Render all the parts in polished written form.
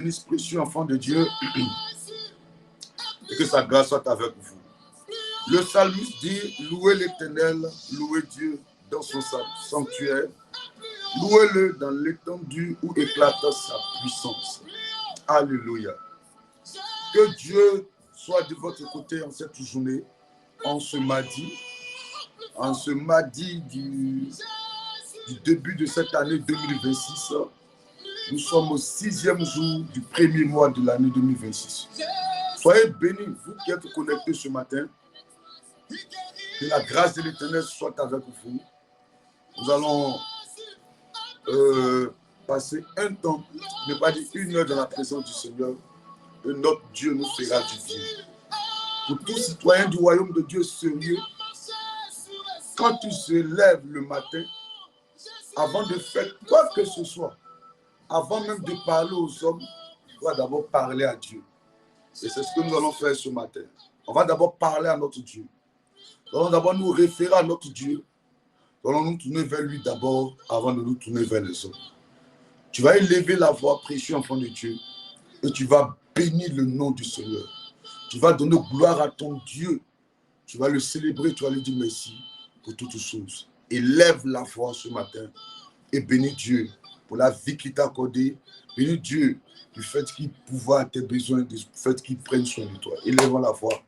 bénisse, précieux enfant de Dieu, et que sa grâce soit avec vous. Le psalmiste dit, louez l'Éternel, louez Dieu dans son sanctuaire, louez-le dans l'étendue où éclate sa puissance. Alléluia. Que Dieu soit de votre côté en cette journée, en ce mardi du début de cette année 2026. Nous sommes au 6e jour du premier mois de l'année 2026. Soyez bénis, vous qui êtes connectés ce matin. Que la grâce de l'Éternel soit avec vous. Nous allons passer un temps, ne pas dire 1 heure dans la présence du Seigneur, et notre Dieu nous fera du bien. Pour tout citoyen du royaume de Dieu sérieux, quand tu te lèves le matin, avant de faire quoi que ce soit, avant même de parler aux hommes, tu dois d'abord parler à Dieu. Et c'est ce que nous allons faire ce matin. On va d'abord parler à notre Dieu. Nous allons d'abord nous référer à notre Dieu. Nous allons nous tourner vers lui d'abord avant de nous tourner vers les autres. Tu vas élever la voix, précieux enfant de Dieu, et tu vas bénir le nom du Seigneur. Tu vas donner gloire à ton Dieu. Tu vas le célébrer, tu vas lui dire merci pour toutes choses. Élève la voix ce matin et bénis Dieu pour la vie qu'il t'a accordée. Bénis Dieu du fait qu'il pourvoit à tes besoins, du fait qu'il prenne soin de toi. Élevons la voix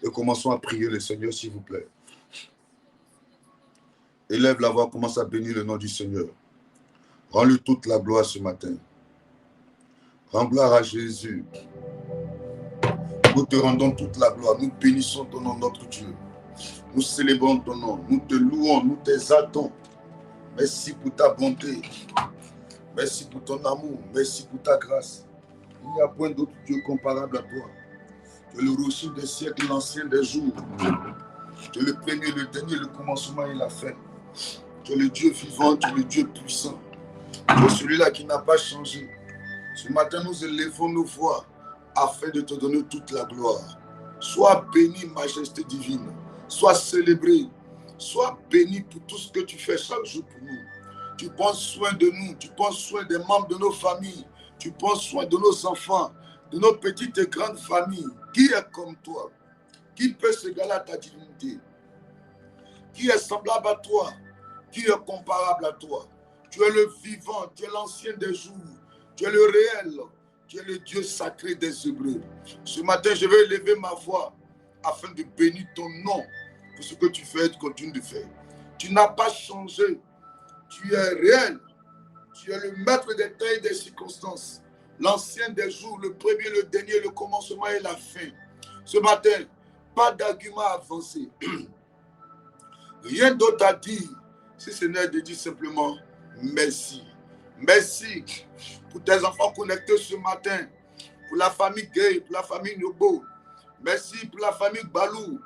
et commençons à prier le Seigneur, s'il vous plaît. Élève la voix, commence à bénir le nom du Seigneur. Rends-lui toute la gloire ce matin. Rends gloire à Jésus. Nous te rendons toute la gloire. Nous bénissons ton nom, notre Dieu. Nous célébrons ton nom. Nous te louons, nous t'exaltons. Merci pour ta bonté. Merci pour ton amour. Merci pour ta grâce. Il n'y a point d'autre Dieu comparable à toi. Tu es le rocher des siècles, l'ancien des jours. Tu es le premier, le dernier, le commencement et la fin. Tu es le Dieu vivant, tu es le Dieu puissant. Tu es celui-là qui n'a pas changé. Ce matin, nous élevons nos voix afin de te donner toute la gloire. Sois béni, majesté divine. Sois célébré. Sois béni pour tout ce que tu fais chaque jour pour nous. Tu prends soin de nous. Tu prends soin des membres de nos familles. Tu prends soin de nos enfants, de nos petites et grandes familles. Qui est comme toi? Qui peut s'égaler à ta divinité? Qui est semblable à toi? Qui est comparable à toi? Tu es le vivant, tu es l'ancien des jours, tu es le réel, tu es le Dieu sacré des Hébreux. Ce matin, je vais élever ma voix afin de bénir ton nom pour ce que tu fais et tu continues de faire. Tu n'as pas changé, tu es réel, tu es le maître des temps et des circonstances, l'ancien des jours, le premier, le dernier, le commencement et la fin. Ce matin, pas d'argument avancé, rien d'autre à dire, si ce n'est de dire simplement merci. Merci pour tes enfants connectés ce matin, pour la famille Gay, pour la famille Nobo. Merci pour la famille Balou.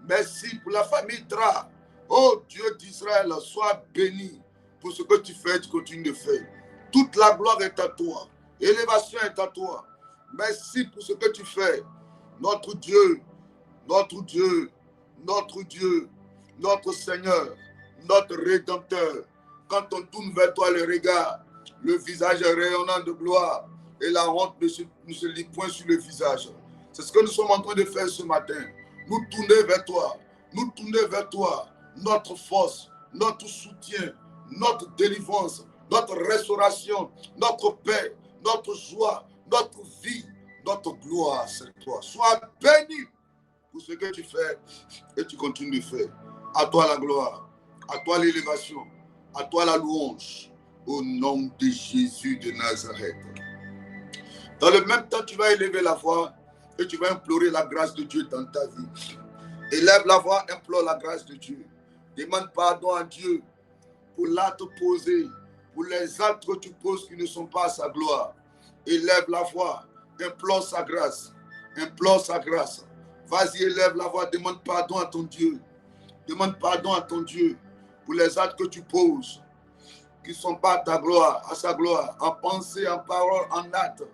Merci pour la famille Tra. Oh Dieu d'Israël, sois béni pour ce que tu fais et tu continues de faire. Toute la gloire est à toi. Élévation est à toi. Merci pour ce que tu fais. Notre Dieu, notre Dieu, notre Dieu, notre Seigneur, notre Rédempteur. Quand on tourne vers toi le regard, le visage rayonnant de gloire et la honte ne se lit point sur le visage. C'est ce que nous sommes en train de faire ce matin. Nous tourner vers toi. Nous tourner vers toi. Notre force, notre soutien, notre délivrance, notre restauration, notre paix, notre joie, notre vie, notre gloire, c'est toi. Sois béni pour ce que tu fais et tu continues de faire. À toi la gloire, à toi l'élévation, à toi la louange, au nom de Jésus de Nazareth. Dans le même temps, tu vas élever la voix et tu vas implorer la grâce de Dieu dans ta vie. Élève la voix, implore la grâce de Dieu. Demande pardon à Dieu pour l'acte posé, pour les actes que tu poses qui ne sont pas à sa gloire. Élève la voix, implore sa grâce. Implore sa grâce. Vas-y, élève la voix, demande pardon à ton Dieu. Demande pardon à ton Dieu pour les actes que tu poses qui ne sont pas à ta gloire, à sa gloire, en pensée, en parole, en acte.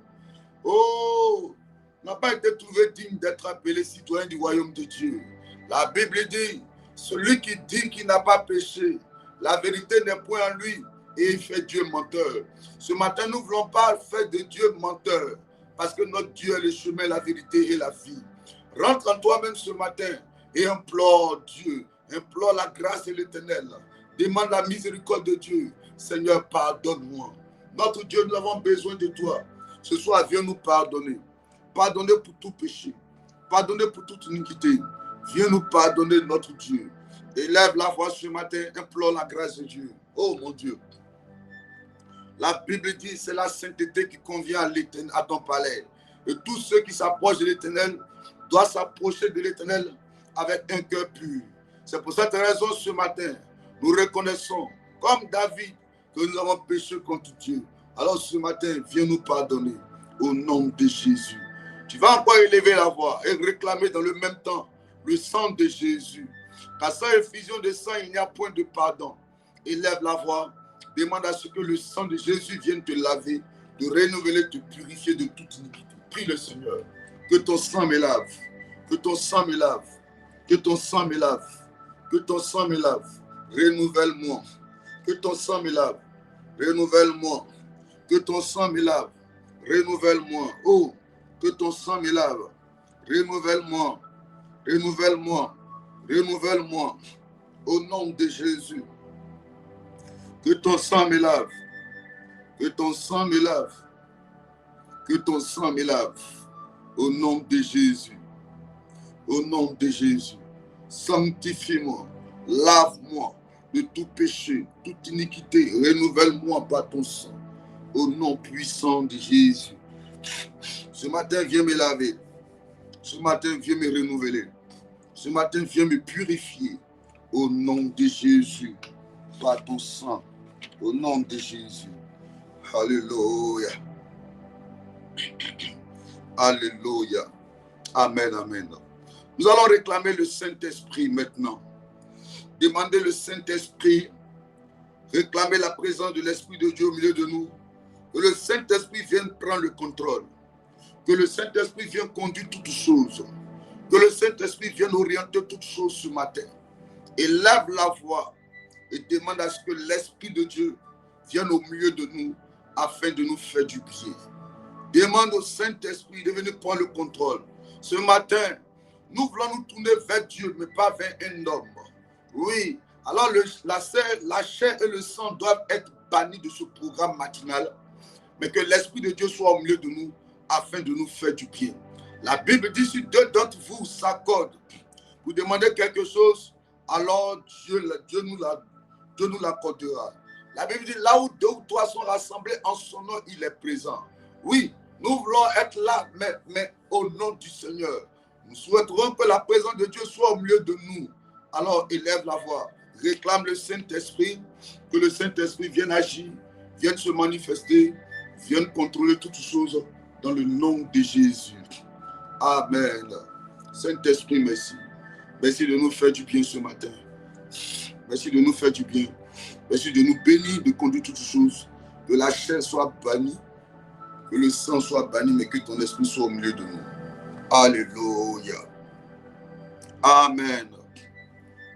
Oh, n'a pas été trouvé digne d'être appelé citoyen du royaume de Dieu. La Bible dit, celui qui dit qu'il n'a pas péché, la vérité n'est point en lui et il fait Dieu menteur. Ce matin, nous ne voulons pas faire de Dieu menteur. parce que notre Dieu est le chemin, la vérité et la vie. Rentre en toi-même ce matin et implore Dieu, implore la grâce de l'Éternel. Demande la miséricorde de Dieu. Seigneur, pardonne-moi. Notre Dieu, nous avons besoin de toi. Ce soir, viens nous pardonner. Pardonner pour tout péché. Pardonner pour toute iniquité. Viens nous pardonner, notre Dieu. Élève la voix ce matin, implore la grâce de Dieu. Oh mon Dieu. La Bible dit, c'est la sainteté qui convient à l'Éternel, à ton palais. Et tous ceux qui s'approchent de l'Éternel doivent s'approcher de l'Éternel avec un cœur pur. C'est pour cette raison, ce matin, nous reconnaissons, comme David, que nous avons péché contre Dieu. Alors ce matin, viens nous pardonner au nom de Jésus. Tu vas encore élever la voix et réclamer dans le même temps le sang de Jésus. Car sans effusion de sang, il n'y a point de pardon. Élève la voix, demande à ce que le sang de Jésus vienne te laver, te renouveler, te purifier de toute iniquité. Prie le Seigneur, que ton sang me lave, que ton sang me lave, que ton sang me lave, que ton sang me lave. Renouvelle-moi, que ton sang me lave, renouvelle-moi, que ton sang me lave, renouvelle-moi. Oh, que ton sang me lave, renouvelle-moi, renouvelle-moi, renouvelle-moi. Au nom de Jésus, que ton sang me lave, que ton sang me lave, que ton sang me lave. Au nom de Jésus, au nom de Jésus, sanctifie-moi, lave-moi de tout péché, toute iniquité, renouvelle-moi par ton sang. Au nom puissant de Jésus. Ce matin, viens me laver. Ce matin, viens me renouveler. Ce matin, viens me purifier. Au nom de Jésus, par ton sang. Au nom de Jésus. Alléluia. Alléluia. Amen, amen. Nous allons réclamer le Saint-Esprit maintenant. Demander le Saint-Esprit, réclamer la présence de l'Esprit de Dieu au milieu de nous. Que le Saint-Esprit vienne prendre le contrôle. Que le Saint-Esprit vienne conduire toutes choses. Que le Saint-Esprit vienne orienter toutes choses ce matin. Élève la voix et demande à ce que l'Esprit de Dieu vienne au milieu de nous afin de nous faire du bien. Demande au Saint-Esprit de venir prendre le contrôle. Ce matin, nous voulons nous tourner vers Dieu, mais pas vers un homme. Oui, alors la chair et le sang doivent être bannis de ce programme matinal, mais que l'Esprit de Dieu soit au milieu de nous afin de nous faire du bien. La Bible dit, si deux d'entre vous s'accordent pour demander quelque chose, alors Dieu nous l'accordera. La Bible dit, là où deux ou trois sont rassemblés en son nom, il est présent. Oui, nous voulons être là, mais au nom du Seigneur. Nous souhaiterons que la présence de Dieu soit au milieu de nous. Alors élève la voix, réclame le Saint-Esprit, que le Saint-Esprit vienne agir, vienne se manifester, vienne contrôler toutes choses dans le nom de Jésus. Amen. Saint-Esprit, merci. Merci de nous faire du bien ce matin. Merci de nous faire du bien. Merci de nous bénir, de conduire toutes choses. Que la chair soit bannie, que le sang soit banni, mais que ton esprit soit au milieu de nous. Alléluia. Amen.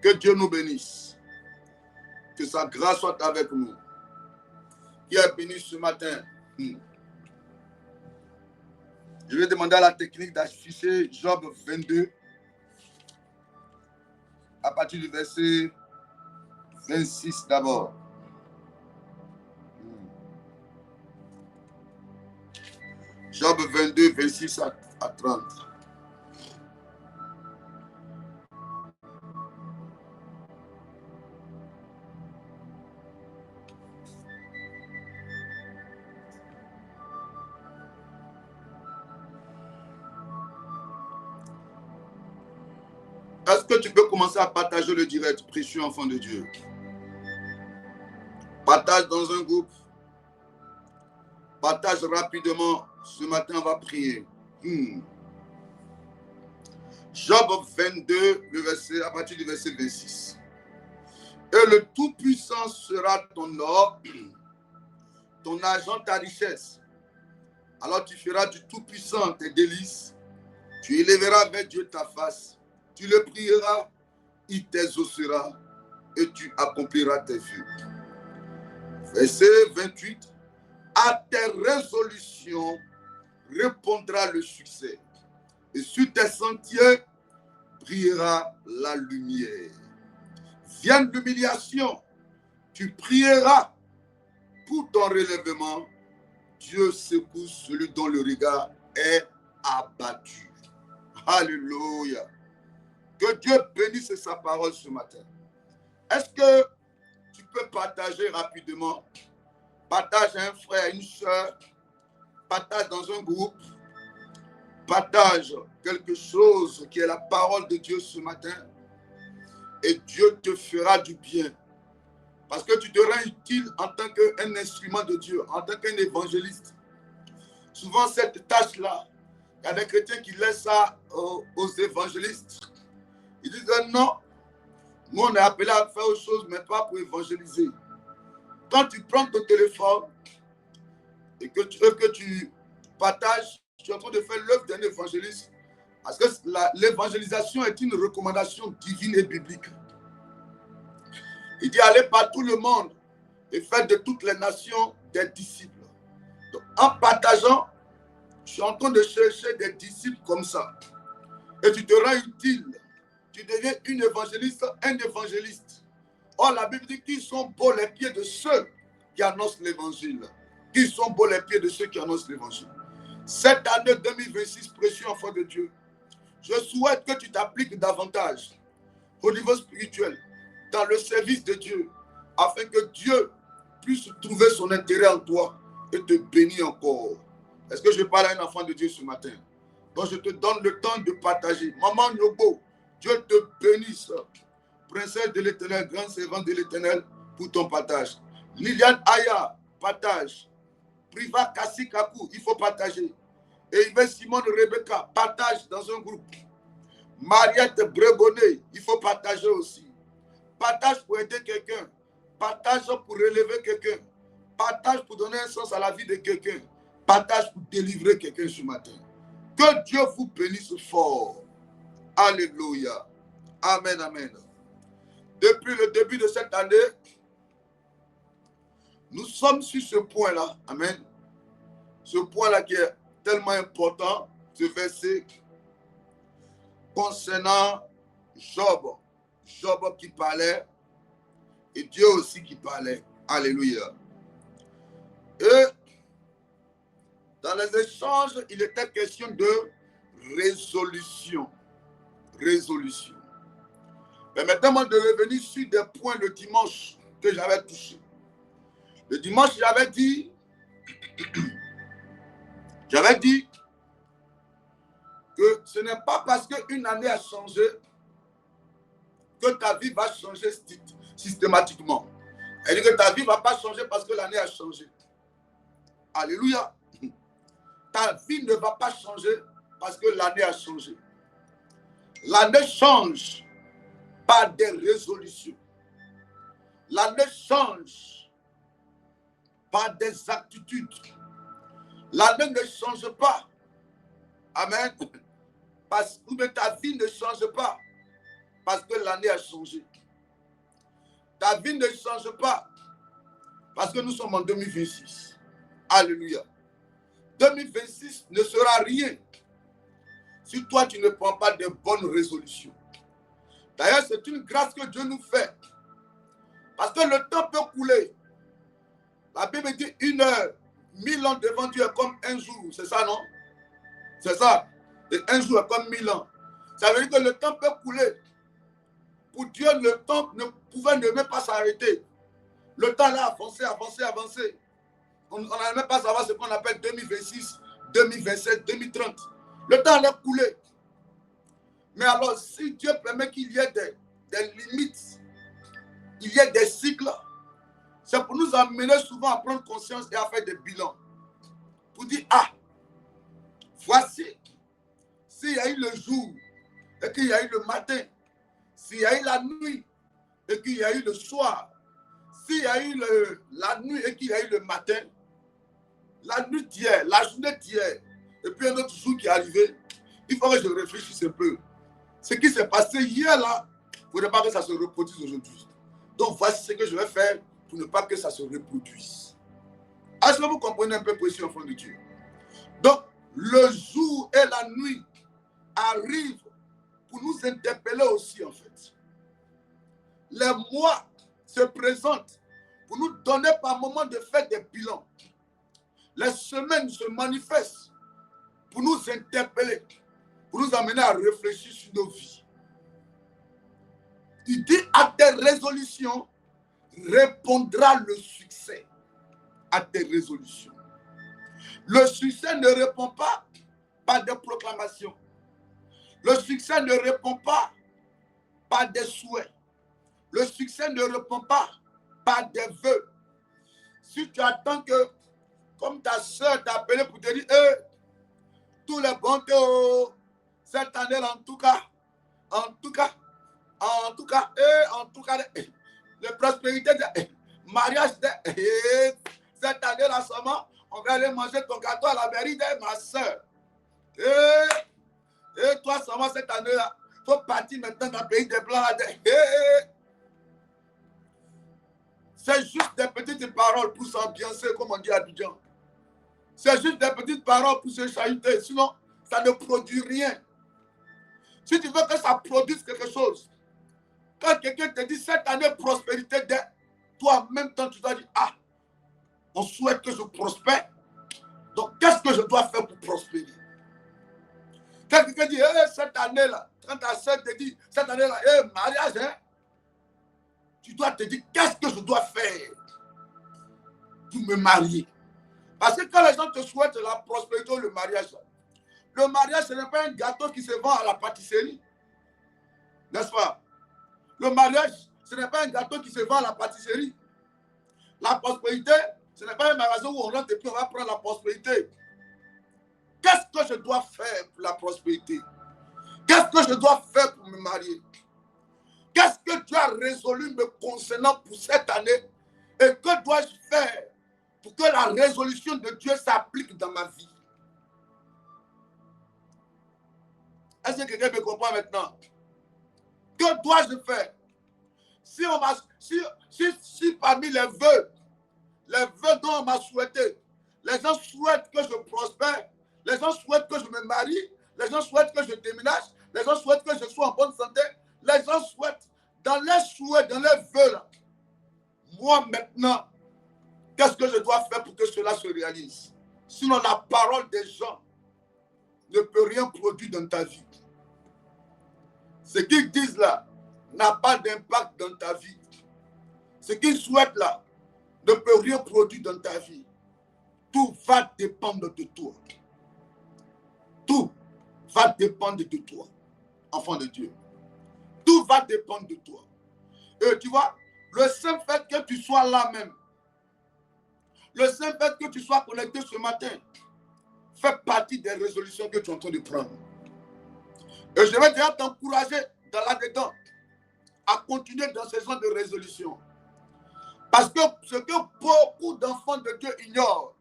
Que Dieu nous bénisse. Que sa grâce soit avec nous. Qui est béni ce matin? Je vais demander à la technique d'afficher Job 22 à partir du verset 26 d'abord. Job 22, 26 à 30. Est-ce que tu peux commencer à partager le direct, précieux enfant de Dieu? Partage dans un groupe. Partage rapidement. Ce matin, on va prier. Job 22, à partir du verset 26. Et le Tout-Puissant sera ton or, ton argent, ta richesse. Alors tu feras du Tout-Puissant tes délices. Tu élèveras vers Dieu ta face. Tu le prieras, il t'exaucera et tu accompliras tes vœux. Verset 28. À tes résolutions, répondra le succès. Et sur tes sentiers brillera la lumière. Vienne l'humiliation, tu prieras pour ton relèvement. Dieu secoue celui dont le regard est abattu. Alléluia. Que Dieu bénisse sa parole ce matin. Est-ce que tu peux partager rapidement? Partage à un frère, une soeur, partage dans un groupe, partage quelque chose qui est la parole de Dieu ce matin et Dieu te fera du bien. Parce que tu te rends utile en tant qu'un instrument de Dieu, en tant qu'un évangéliste. Souvent, cette tâche-là, il y a des chrétiens qui laissent ça aux évangélistes. Ils disent non, nous on est appelé à faire autre chose, mais pas pour évangéliser. Quand tu prends ton téléphone et que tu partages, tu es en train de faire l'œuvre d'un évangéliste. Parce que l'évangélisation est une recommandation divine et biblique. Il dit allez par tout le monde et faites de toutes les nations des disciples. Donc, en partageant, je suis en train de chercher des disciples comme ça. Et tu te rends utile. Tu deviens une évangéliste, un évangéliste. Or, la Bible dit qu'ils sont beaux les pieds de ceux qui annoncent l'évangile. Qu'ils sont beaux les pieds de ceux qui annoncent l'évangile. Cette année 2026, précieux enfant de Dieu, je souhaite que tu t'appliques davantage au niveau spirituel, dans le service de Dieu, afin que Dieu puisse trouver son intérêt en toi et te bénir encore. Est-ce que je parle à un enfant de Dieu ce matin? Donc je te donne le temps de partager. Maman Nyobo, Dieu te bénisse. Princesse de l'Éternel, grand servant de l'Éternel, pour ton partage. Liliane Aya, partage. Priva Kassikaku, il faut partager. Et Yves Simone Rebecca, partage dans un groupe. Mariette Bregonnet, il faut partager aussi. Partage pour aider quelqu'un. Partage pour relever quelqu'un. Partage pour donner un sens à la vie de quelqu'un. Partage pour délivrer quelqu'un ce matin. Que Dieu vous bénisse fort. Alléluia. Amen, amen. Depuis le début de cette année, nous sommes sur ce point-là. Amen. Ce point-là qui est tellement important, ce verset concernant Job. Job qui parlait et Dieu aussi qui parlait. Alléluia. Et dans les échanges, il était question de résolution. Résolution. Permettez-moi de revenir sur des points le dimanche que j'avais touché. Le dimanche, j'avais dit que ce n'est pas parce qu'une année a changé que ta vie va changer systématiquement. C'est-à-dire que ta vie ne va pas changer parce que l'année a changé. Alléluia. Ta vie ne va pas changer parce que l'année a changé. L'année change par des résolutions. L'année change par des attitudes. L'année ne change pas. Amen. Parce que ta vie ne change pas parce que l'année a changé. Ta vie ne change pas parce que nous sommes en 2026. Alléluia. 2026 ne sera rien si toi tu ne prends pas de bonnes résolutions. D'ailleurs, c'est une grâce que Dieu nous fait. Parce que le temps peut couler. La Bible dit 1 heure, 1000 ans devant Dieu est comme un jour. C'est ça, non? C'est ça. Et un jour est comme 1000 ans. Ça veut dire que le temps peut couler. Pour Dieu, le temps ne pouvait même pas s'arrêter. Le temps là avancé, avancé, avancé. On n'allait même pas savoir ce qu'on appelle 2026, 2027, 2030. Le temps allait couler. Mais alors, si Dieu permet qu'il y ait des limites, il y ait des cycles, c'est pour nous amener souvent à prendre conscience et à faire des bilans. Pour dire, ah, voici, s'il y a eu le jour et qu'il y a eu le matin, s'il y a eu la nuit et qu'il y a eu le soir, s'il y a eu la nuit et qu'il y a eu le matin, la nuit d'hier, la journée d'hier, et puis un autre jour qui est arrivé, il faut que je réfléchisse un peu. Ce qui s'est passé hier là, il ne faudrait pas que ça se reproduise aujourd'hui. Donc voici ce que je vais faire pour ne pas que ça se reproduise. Est-ce que vous comprenez un peu, précieux enfant de Dieu? Donc, le jour et la nuit arrivent pour nous interpeller aussi, en fait. Les mois se présentent pour nous donner par moment de faire des bilans. Les semaines se manifestent pour nous interpeller, pour nous amener à réfléchir sur nos vies. Il dit à tes résolutions répondra le succès. À tes résolutions. Le succès ne répond pas par des proclamations. Le succès ne répond pas par des souhaits. Le succès ne répond pas par des vœux. Si tu attends que, comme ta soeur t'a appelé pour te dire, tous les bons cette année, en tout cas, les prospérités, mariage, cette année-là seulement, on va aller manger ton gâteau à la mairie de ma soeur. Et toi seulement cette année-là, il faut partir maintenant dans le pays des Blancs. C'est juste des petites paroles pour s'ambiancer, comme on dit à Abidjan. C'est juste des petites paroles pour se chahuter, sinon ça ne produit rien. Si tu veux que ça produise quelque chose, quand quelqu'un te dit cette année prospérité, toi en même temps tu dois dire, ah, on souhaite que je prospère, donc qu'est-ce que je dois faire pour prospérer? Quand quelqu'un dit, cette année-là, quand ta soeur te dit, cette année-là, mariage, hein, tu dois te dire, qu'est-ce que je dois faire pour me marier? Parce que quand les gens te souhaitent la prospérité ou le mariage, ce n'est pas un gâteau qui se vend à la pâtisserie. N'est-ce pas? Le mariage, ce n'est pas un gâteau qui se vend à la pâtisserie. La prospérité, ce n'est pas un magasin où on rentre et puis on va prendre la prospérité. Qu'est-ce que je dois faire pour la prospérité? Qu'est-ce que je dois faire pour me marier? Qu'est-ce que tu as résolu me concernant pour cette année? Et que dois-je faire pour que la résolution de Dieu s'applique dans ma vie? Est-ce que quelqu'un me comprend maintenant? Que dois-je faire? Si parmi les vœux dont on m'a souhaité, les gens souhaitent que je prospère, les gens souhaitent que je me marie, les gens souhaitent que je déménage, les gens souhaitent que je sois en bonne santé, les gens souhaitent, dans les souhaits, dans les vœux, là, moi maintenant, qu'est-ce que je dois faire pour que cela se réalise? Sinon, la parole des gens ne peut rien produire dans ta vie. Ce qu'ils disent là n'a pas d'impact dans ta vie. Ce qu'ils souhaitent là ne peut rien produire dans ta vie. Tout va dépendre de toi. Tout va dépendre de toi, enfant de Dieu. Tout va dépendre de toi. Et tu vois, le simple fait que tu sois là même, le simple fait que tu sois connecté ce matin, fait partie des résolutions que tu es en train de prendre. Et je vais déjà t'encourager dans là-dedans à continuer dans ce genre de résolution. Parce que ce que beaucoup d'enfants de Dieu ignorent,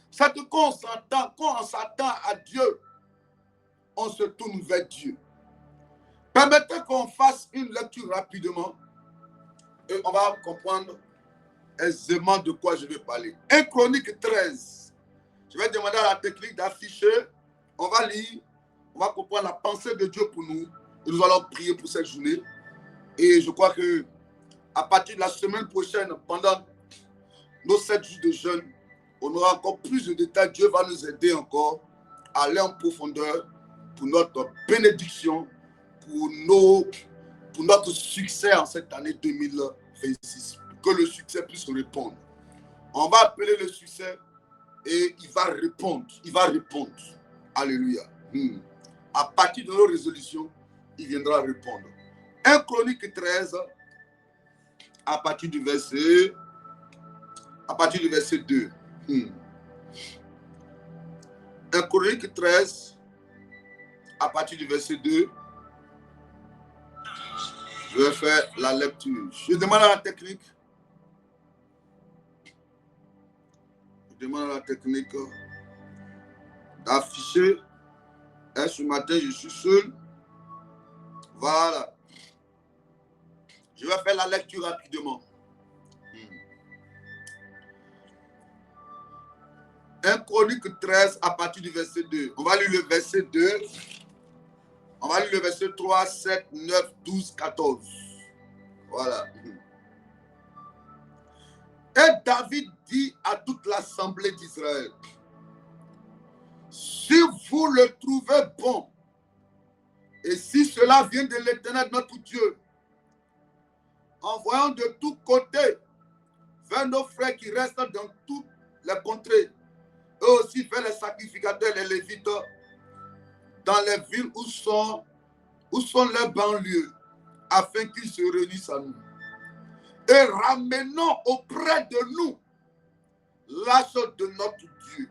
c'est que quand on s'attend à Dieu, on se tourne vers Dieu. Permettez qu'on fasse une lecture rapidement et on va comprendre aisément de quoi je vais parler. 1 Chronique 13. Je vais demander à la technique d'afficher. On va lire, on va comprendre la pensée de Dieu pour nous et nous allons prier pour cette journée. Et je crois que à partir de la semaine prochaine, pendant nos 7 jours de jeûne, on aura encore plus de détails. Dieu va nous aider encore à aller en profondeur pour notre bénédiction, pour notre succès en cette année 2026. Pour que le succès puisse répondre. On va appeler le succès et il va répondre. Il va répondre. Alléluia. À partir de nos résolutions, il viendra répondre. 1 Chronique 13, à partir du verset 2. 1 Chronique 13, à partir du verset 2. Je vais faire la lecture. Je demande à la technique. D'afficher. Et ce matin, je suis seul. Voilà. Je vais faire la lecture rapidement. 1 Chronique 13 à partir du verset 2. On va lire le verset 2. On va lire le verset 3, 7, 9, 12, 14. Voilà. Et David dit à toute l'assemblée d'Israël, si vous le trouvez bon, et si cela vient de l'Éternel notre Dieu, envoyons de tous côtés vers nos frères qui restent dans toutes les contrées, et aussi vers les sacrificateurs, les Lévites, dans les villes où sont les banlieues, afin qu'ils se réunissent à nous. Et ramenons auprès de nous l'arche de notre Dieu.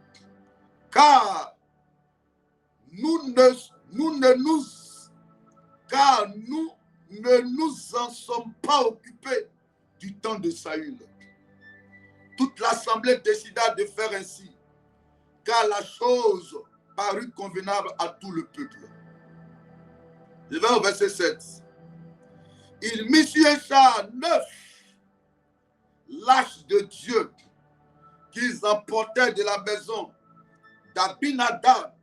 Car nous ne nous en sommes pas occupés du temps de Saül. Toute l'assemblée décida de faire ainsi, car la chose parut convenable à tout le peuple. Je vais au verset 7. Il mit sur un char neuf l'arche de Dieu qu'ils emportaient de la maison d'Abinadab.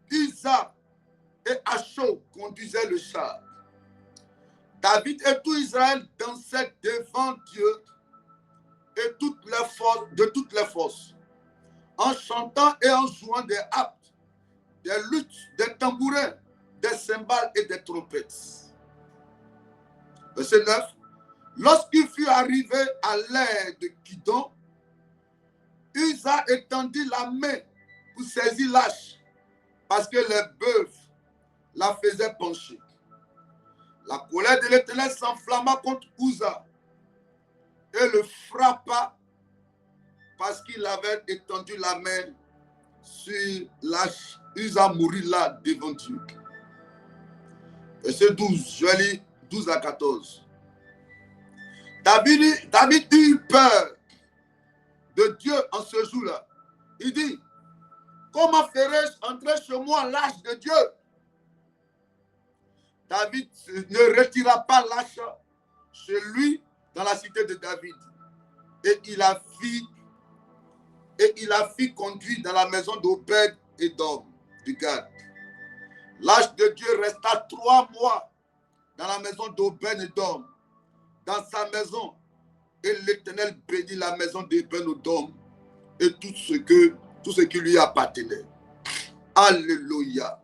Uza et Acho conduisaient le char. David et tout Israël dansaient devant Dieu et de toutes les forces, en chantant et en jouant des harpes, des luttes, des tambourins, des cymbales et des trompettes. Verset 9. Lorsqu'il fut arrivé à l'ère de Kidon, Uza étendit la main pour saisir l'arche, parce que les bœufs la faisaient pencher. La colère de l'Éternel s'enflamma contre Uza et le frappa parce qu'il avait étendu la main sur l'arche. Uza mourut là devant Dieu. Verset 12, je vais lire 12 à 14. David eut peur de Dieu en ce jour-là. Il dit, comment ferais-je entrer chez moi l'arche de Dieu? David ne retira pas l'arche chez lui dans la cité de David. Et il a fait conduire dans la maison d'Obed et d'Om du Gad. L'arche de Dieu resta 3 mois dans la maison d'Obed et d'Om, dans sa maison. Et l'Éternel bénit la maison d'Obed et d'Om et tout ce qui lui appartenait. Alléluia.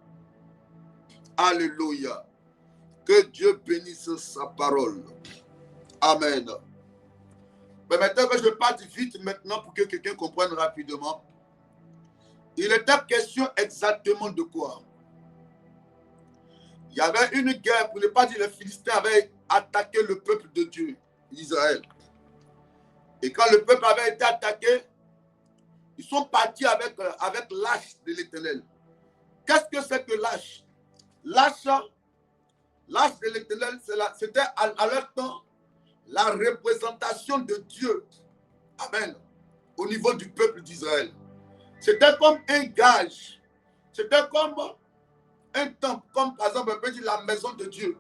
Alléluia. Que Dieu bénisse sa parole. Amen. Mais maintenant que je parle vite maintenant pour que quelqu'un comprenne rapidement, il était question exactement de quoi? Il y avait une guerre, pour ne pas dire les Philistins avaient attaqué le peuple de Dieu, Israël. Et quand le peuple avait été attaqué, ils sont partis avec l'arche de l'Éternel. Qu'est-ce que c'est que l'arche? L'arche de l'Éternel, c'était à leur temps la représentation de Dieu. Amen. Au niveau du peuple d'Israël. C'était comme un gage. C'était comme un temple, comme par exemple, on peut dire la maison de Dieu.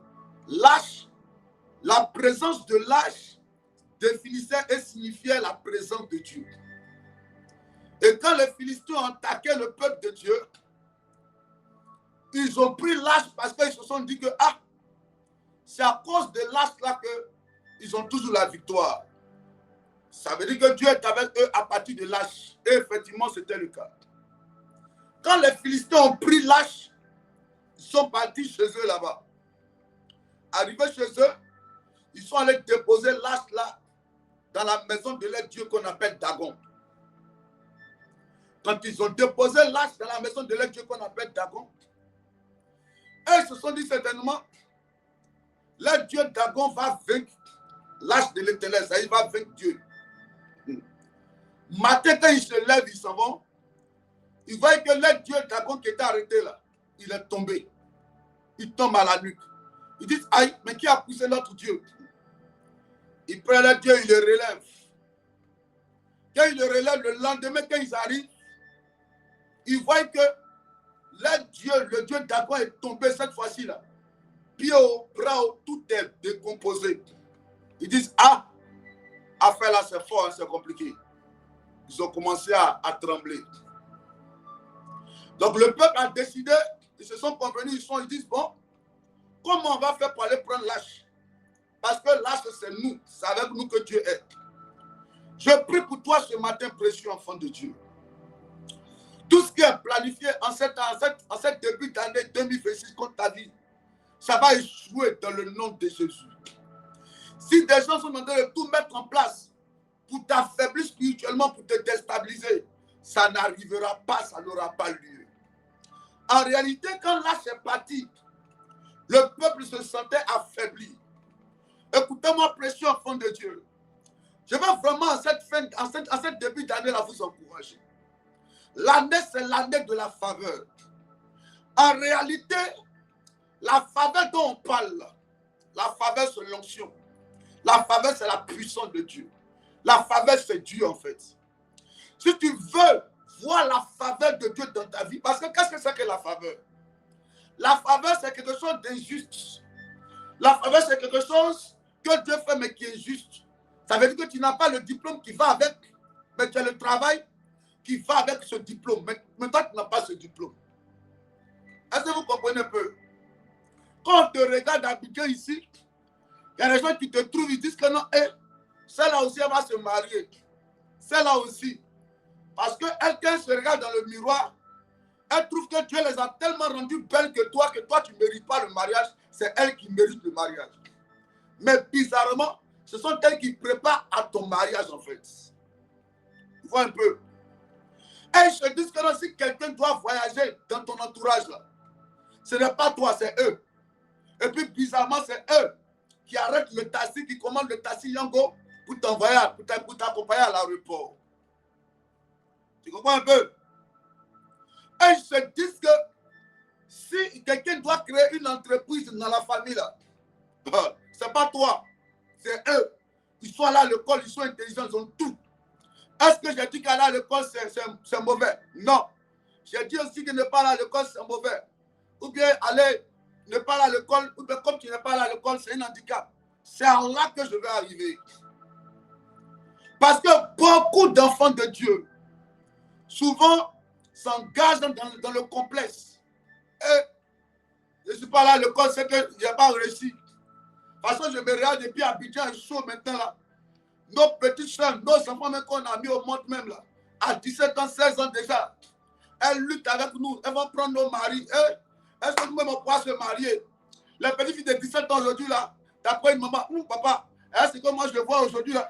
L'arche, la présence de l'arche définissait et signifiait la présence de Dieu. Et quand les Philistins ont attaqué le peuple de Dieu, ils ont pris l'arche parce qu'ils se sont dit que c'est à cause de l'arche là qu'ils ont toujours la victoire. Ça veut dire que Dieu est avec eux à partir de l'arche. Et effectivement, c'était le cas. Quand les Philistins ont pris l'arche, ils sont partis chez eux là-bas. Arrivés chez eux, ils sont allés déposer l'arche là dans la maison de leur Dieu qu'on appelle Dagon. Quand ils ont déposé l'arche dans la maison de leur Dieu qu'on appelle Dagon, eux se sont dit certainement, leur Dieu Dagon va vaincre l'arche de l'Éternel, ça il va vaincre Dieu. Matin, quand ils se lèvent, ils s'en vont, ils voient que leur Dieu Dagon qui était arrêté là, il est tombé. Il tombe à la nuque. Ils disent, aïe, mais qui a poussé notre Dieu? Ils prennent leur Dieu, ils le relèvent. Quand ils le relèvent, le lendemain, quand ils arrivent, ils voient que leur Dieu, le Dieu Dagon est tombé cette fois-ci là. Pied au bras, tout est décomposé. Ils disent, affaire là c'est fort, c'est compliqué. ils ont commencé à trembler. Donc le peuple a décidé, ils se sont convenus, ils disent, bon, comment on va faire pour aller prendre l'arche? Parce que l'arche, c'est nous, c'est avec nous que Dieu est. Je prie pour toi ce matin, précieux enfant de Dieu. Tout ce qui est planifié en cette début d'année 2026 contre ta vie, ça va échouer dans le nom de Jésus. Si des gens sont en train de tout mettre en place pour t'affaiblir spirituellement, pour te déstabiliser, ça n'arrivera pas, ça n'aura pas lieu. En réalité, quand l'arche est parti, le peuple se sentait affaibli. Écoutez-moi, précieux enfant de Dieu. Je veux vraiment en cette début d'année-là vous encourager. L'année, c'est l'année de la faveur. En réalité, la faveur dont on parle, la faveur, c'est l'onction. La faveur, c'est la puissance de Dieu. La faveur, c'est Dieu, en fait. Si tu veux voir la faveur de Dieu dans ta vie, parce que qu'est-ce que c'est que la faveur? La faveur, c'est quelque chose d'injuste. La faveur, c'est quelque chose que Dieu fait, mais qui est juste. Ça veut dire que tu n'as pas le diplôme qui va avec, mais tu as le travail qui va avec ce diplôme. Mais toi, tu n'as pas ce diplôme. Est-ce que vous comprenez un peu? Quand on te regarde habiter ici, il y a des gens qui te trouvent, ils disent que non, celle-là aussi, elle va se marier. Celle-là aussi. Parce que quelqu'un se regarde dans le miroir, elle trouve que Dieu les a tellement rendues belles que toi tu ne mérites pas le mariage. C'est elle qui mérite le mariage. Mais bizarrement, ce sont elles qui préparent à ton mariage, en fait. Tu vois un peu. Et ils se disent que non, si quelqu'un doit voyager dans ton entourage, là, ce n'est pas toi, c'est eux. Et puis, bizarrement, c'est eux qui arrêtent le taxi, qui commandent le taxi Yango pour t'envoyer, pour t'accompagner à l'aéroport. Tu comprends un peu? Et ils se disent que si quelqu'un doit créer une entreprise dans la famille, là, c'est pas toi, c'est eux. Ils sont là à l'école, ils sont intelligents, ils ont tout. Est-ce que j'ai dit qu'aller à l'école, c'est mauvais? Non. J'ai dit aussi que ne pas aller à l'école, c'est mauvais. Ou bien aller, ne pas aller à l'école, ou bien comme tu n'es pas allé à l'école, c'est un handicap. C'est en là que je vais arriver. Parce que beaucoup d'enfants de Dieu, souvent, s'engagent dans le complexe. Et je ne suis pas là à l'école, c'est que je n'ai pas réussi. De toute façon, je me regarde depuis Abidjan et chaud maintenant là. Nos petites soeurs, nos enfants même qu'on a mis au monde même là, à 17 ans, 16 ans déjà, elles luttent avec nous, elles vont prendre nos maris. Est-ce que nous-mêmes on pourra se marier? Les petites filles de 17 ans aujourd'hui là, d'après une maman, papa, est-ce que moi je le vois aujourd'hui là?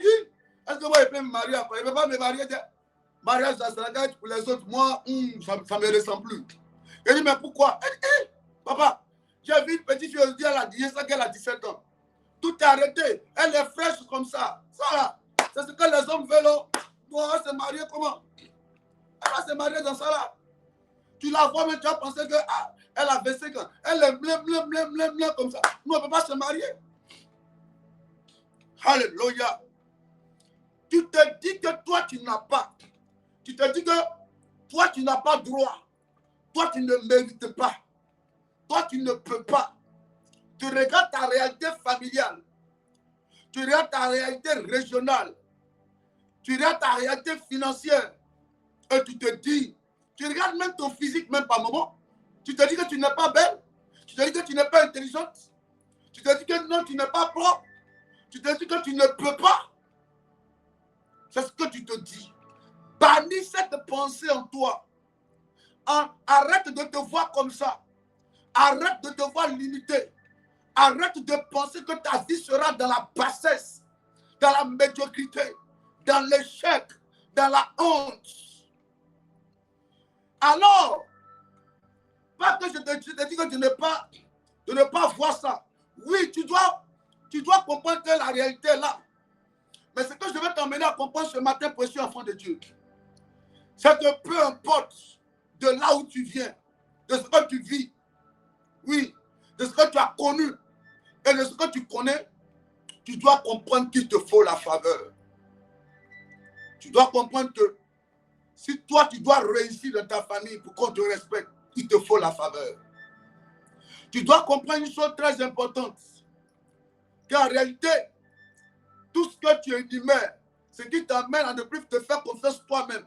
Est-ce que moi je peux me marier après? Je ne peux pas me marier. Mariage dans la gage pour les autres, moi, ça ne me ressemble plus. Je dis, mais pourquoi? Papa, j'ai vu une petite fille aujourd'hui, elle a dit ça qu'elle a 17 ans. Tout est arrêté. Elle est fraîche comme ça. Ça là, c'est ce que les hommes veulent. Nous, on va se marier comment? Elle va se marier dans ça là. Tu la vois, mais tu as pensé que elle a 25 ans. Elle est bleu comme ça. Nous, on ne peut pas se marier. Alléluia. Tu te dis que toi, tu n'as pas. Tu te dis que toi, tu n'as pas droit. Toi, tu ne mérites pas. Toi, tu ne peux pas. Tu regardes ta réalité familiale. Tu regardes ta réalité régionale. Tu regardes ta réalité financière. Et tu te dis, tu regardes même ton physique, même par moment. Tu te dis que tu n'es pas belle. Tu te dis que tu n'es pas intelligente. Tu te dis que non, tu n'es pas propre. Tu te dis que tu ne peux pas. C'est ce que tu te dis. Bannis cette pensée en toi. Arrête de te voir comme ça. Arrête de te voir limité. Arrête de penser que ta vie sera dans la bassesse, dans la médiocrité, dans l'échec, dans la honte. Alors, pas que je te dis que tu ne pas voir ça. Oui, tu dois comprendre que la réalité est là. Mais ce que je vais t'emmener à comprendre ce matin, précieux enfant de Dieu, c'est que peu importe de là où tu viens, de ce que tu vis, oui, de ce que tu as connu et de ce que tu connais, tu dois comprendre qu'il te faut la faveur. Tu dois comprendre que si toi, tu dois réussir dans ta famille pour qu'on te respecte, il te faut la faveur. Tu dois comprendre une chose très importante, qu'en réalité, tout ce que tu énumères, Ce qui t'amène à ne plus te faire confiance toi-même,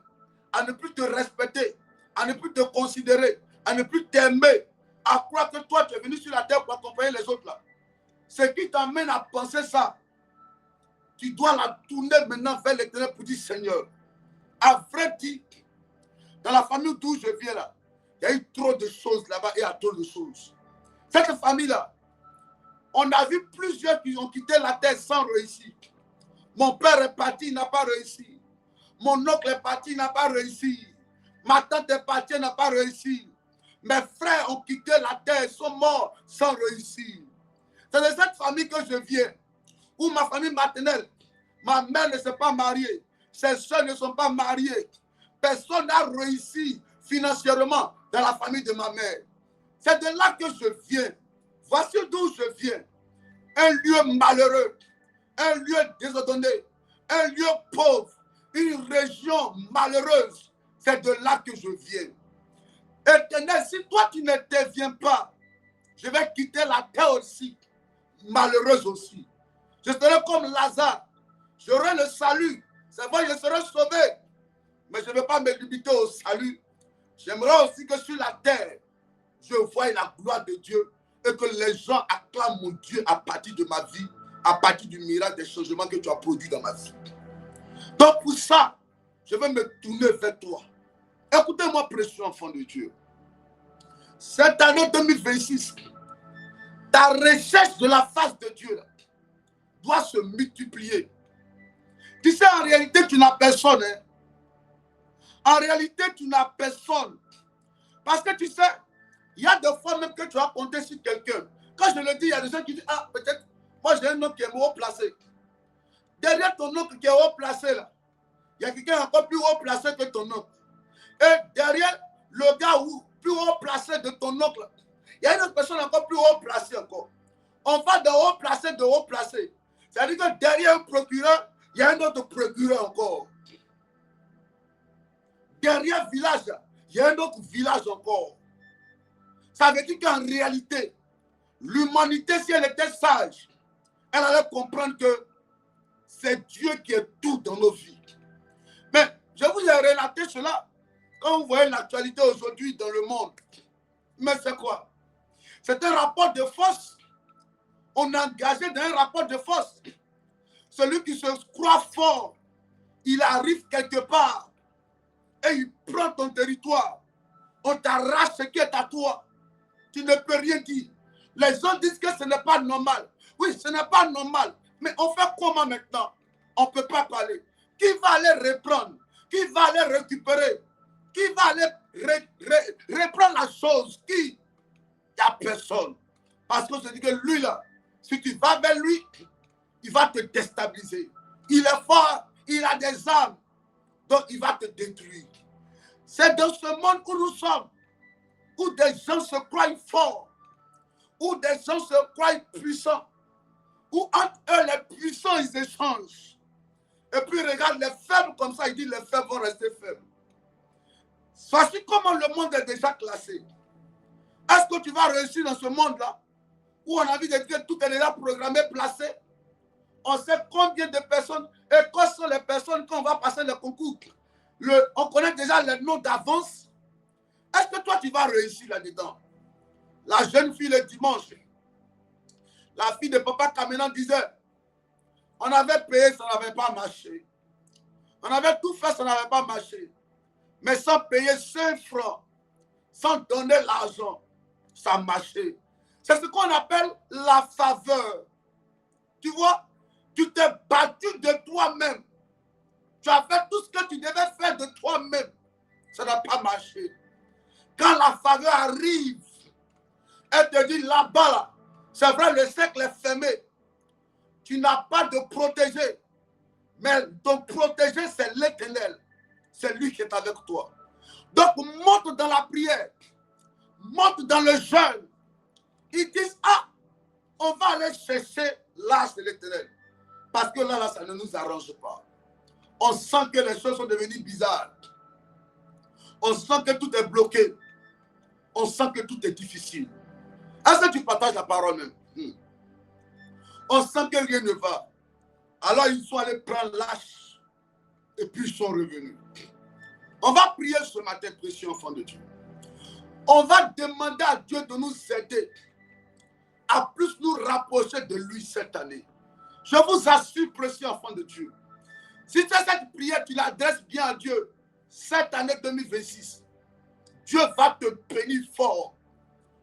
à ne plus te respecter, à ne plus te considérer, à ne plus t'aimer, à croire que toi, tu es venu sur la terre pour accompagner les autres là. Ce qui t'amène à penser ça, tu dois la tourner maintenant vers l'Éternel pour dire Seigneur, à vrai dire, dans la famille d'où je viens là, il y a eu trop de choses là-bas et il y a trop de choses. Cette famille-là, on a vu plusieurs qui ont quitté la terre sans réussir. Mon père est parti, il n'a pas réussi. Mon oncle est parti, il n'a pas réussi. Ma tante est partie, elle n'a pas réussi. Mes frères ont quitté la terre, ils sont morts sans réussir. C'est de cette famille que je viens, où ma famille maternelle, ma mère ne s'est pas mariée, ses soeurs ne sont pas mariées. Personne n'a réussi financièrement dans la famille de ma mère. C'est de là que je viens. Voici d'où je viens. Un lieu malheureux, un lieu désordonné, un lieu pauvre, une région malheureuse. C'est de là que je viens. Éternel, si toi tu n'interviens pas, je vais quitter la terre aussi, malheureuse aussi. Je serai comme Lazare. J'aurai le salut. C'est vrai, je serai sauvé. Mais je ne vais pas me limiter au salut. J'aimerais aussi que sur la terre, je voie la gloire de Dieu et que les gens acclament mon Dieu à partir de ma vie, à partir du miracle des changements que tu as produits dans ma vie. Donc pour ça, je vais me tourner vers toi. Écoutez-moi, précieux enfant de Dieu. Cette année 2026, ta recherche de la face de Dieu doit se multiplier. Tu sais, en réalité, tu n'as personne. Hein? En réalité, tu n'as personne. Parce que tu sais, il y a des fois même que tu as compté sur quelqu'un. Quand je le dis, il y a des gens qui disent, ah, peut-être, moi j'ai un oncle qui est haut placé. Derrière ton oncle qui est haut placé, là, il y a quelqu'un encore plus haut placé que ton oncle. Et derrière le gars plus haut placé de ton oncle, il y a une autre personne encore plus haut placée encore. On va de haut placé, de haut placé. C'est-à-dire que derrière un procureur, il y a un autre procureur encore. Derrière village, il y a un autre village encore. Ça veut dire qu'en réalité, l'humanité, si elle était sage, elle allait comprendre que c'est Dieu qui est tout dans nos vies. Mais je vous ai relaté cela quand vous voyez l'actualité aujourd'hui dans le monde. Mais c'est quoi? C'est un rapport de force. On est engagé dans un rapport de force. Celui qui se croit fort, il arrive quelque part et il prend ton territoire. On t'arrache ce qui est à toi. Tu ne peux rien dire. Les gens disent que ce n'est pas normal. Oui, ce n'est pas normal. Mais on fait comment maintenant? On ne peut pas parler. Qui va aller reprendre? Qui va aller récupérer? Qui va aller reprendre la chose? Qui? Il n'y a personne. Parce qu'on se dit que lui là, si tu vas vers lui, il va te déstabiliser. Il est fort, il a des armes. Donc il va te détruire. C'est dans ce monde où nous sommes, où des gens se croient forts, où des gens se croient puissants, où entre eux les puissants ils échangent. Et puis regarde les faibles comme ça, il dit les faibles vont rester faibles. Voici comment le monde est déjà classé. Est-ce que tu vas réussir dans ce monde-là, où on a vu que tout est déjà programmé, placé? On sait combien de personnes, et quelles sont les personnes qu'on va passer le concours. On connaît déjà les noms d'avance. Est-ce que toi, tu vas réussir là-dedans? La jeune fille le dimanche, la fille de papa Kamenan disait, on avait payé, ça n'avait pas marché. On avait tout fait, ça n'avait pas marché. Mais sans payer 5 francs, sans donner l'argent, ça marchait. C'est ce qu'on appelle la faveur. Tu vois, tu t'es battu de toi-même. Tu as fait tout ce que tu devais faire de toi-même. Ça n'a pas marché. Quand la faveur arrive, elle te dit là-bas, là, c'est vrai, le cercle est fermé. Tu n'as pas de protégé. Mais ton protégé, c'est l'Éternel. C'est lui qui est avec toi. Donc, monte dans la prière. Monte dans le jeûne. Ils disent, ah, on va aller chercher l'âge de l'Éternel. Parce que là, ça ne nous arrange pas. On sent que les choses sont devenues bizarres. On sent que tout est bloqué. On sent que tout est difficile. Est-ce que tu partages la parole même? On sent que rien ne va. Alors ils sont allés prendre l'âge et puis ils sont revenus. On va prier ce matin, précieux enfant de Dieu. On va demander à Dieu de nous aider à plus nous rapprocher de lui cette année. Je vous assure, précieux enfant de Dieu, si tu as cette prière, tu l'adresses bien à Dieu, cette année 2026, Dieu va te bénir fort.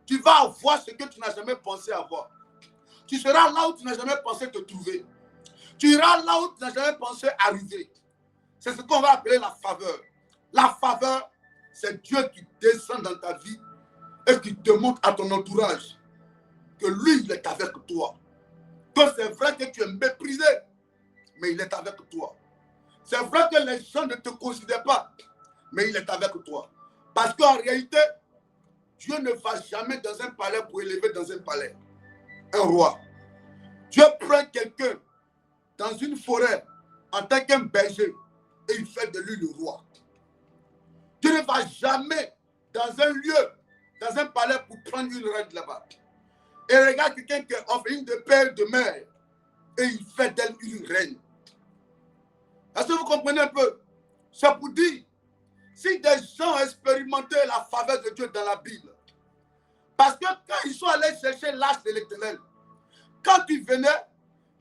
Tu vas avoir ce que tu n'as jamais pensé avoir. Tu seras là où tu n'as jamais pensé te trouver. Tu iras là où tu n'as jamais pensé arriver. C'est ce qu'on va appeler la faveur. La faveur, c'est Dieu qui descend dans ta vie et qui te montre à ton entourage que lui, il est avec toi. Donc c'est vrai que tu es méprisé, mais il est avec toi. C'est vrai que les gens ne te considèrent pas, mais il est avec toi. Parce qu'en réalité, Dieu ne va jamais dans un palais pour élever dans un palais un roi. Dieu prend quelqu'un dans une forêt en tant qu'un berger et il fait de lui le roi. Dieu ne va jamais dans un lieu, dans un palais pour prendre une reine là-bas. Et regarde quelqu'un qui offre une de père de mère et il fait d'elle une reine. Est-ce que vous comprenez un peu? C'est pour dire, si des gens ont expérimenté la faveur de Dieu dans la Bible, parce que quand ils sont allés chercher l'arche de l'Éternel, quand ils venaient,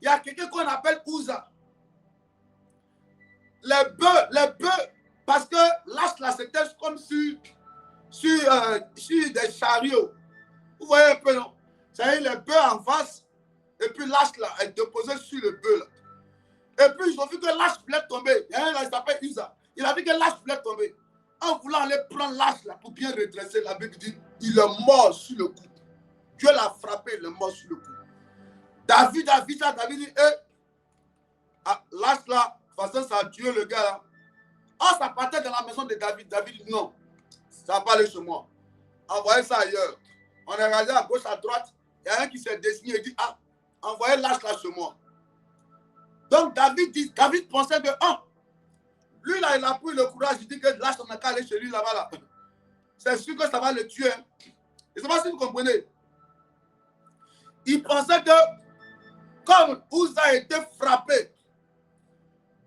il y a quelqu'un qu'on appelle Uza. Les bœufs, parce que l'arche là, c'était comme sur des chariots. Vous voyez un peu, non? C'est-à-dire les bœufs en face, et puis l'arche là, est déposée sur le bœuf là. Et puis ils ont vu que l'arche voulait tomber. Il y a un là, il s'appelle Uza. Il a vu que l'arche voulait tomber. En voulant aller prendre l'arche là pour bien redresser, la Bible dit, il est mort sur le coup. Dieu l'a frappé, il est mort sur le coup. David dit, l'arche là, de toute façon, ça a tué le gars là. Oh, ça partait dans la maison de David. David dit non, ça va pas aller chez moi. Envoyez ça ailleurs. On est regardé à gauche, à droite. Il y a un qui s'est dessiné et dit, ah, envoyez l'arche là chez moi. Donc David pensait que, lui là, il a pris le courage, il dit que l'arche, on n'a qu'à aller chez lui là-bas là. C'est sûr que ça va le tuer. Je ne sais pas si vous comprenez. Il pensait que, comme Uza a été frappé,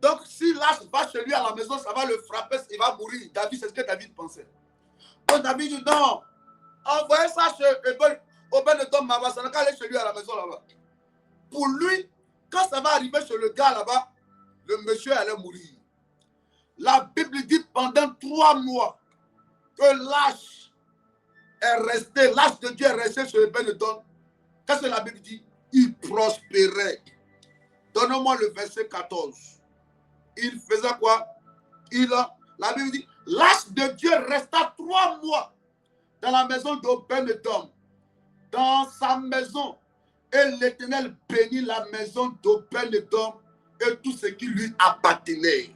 donc si l'arche va chez lui à la maison, ça va le frapper, il va mourir. David, c'est ce que David pensait. Donc David dit non, envoyez ça chez Obed-Edom, ça n'a qu'à aller chez lui à la maison là-bas. Pour lui, quand ça va arriver chez le gars là-bas, le monsieur allait mourir. La Bible dit pendant 3 mois que l'arche est restée, l'arche de Dieu est restée sur Obed-Edom. Qu'est-ce que la Bible dit? Il prospérait. Donnez-moi le verset 14. Il faisait quoi? La Bible dit, l'arche de Dieu resta 3 mois dans la maison d'Obed-Edom, dans sa maison. Et l'Éternel bénit la maison d'Obed-Edom et tout ce qui lui appartenait.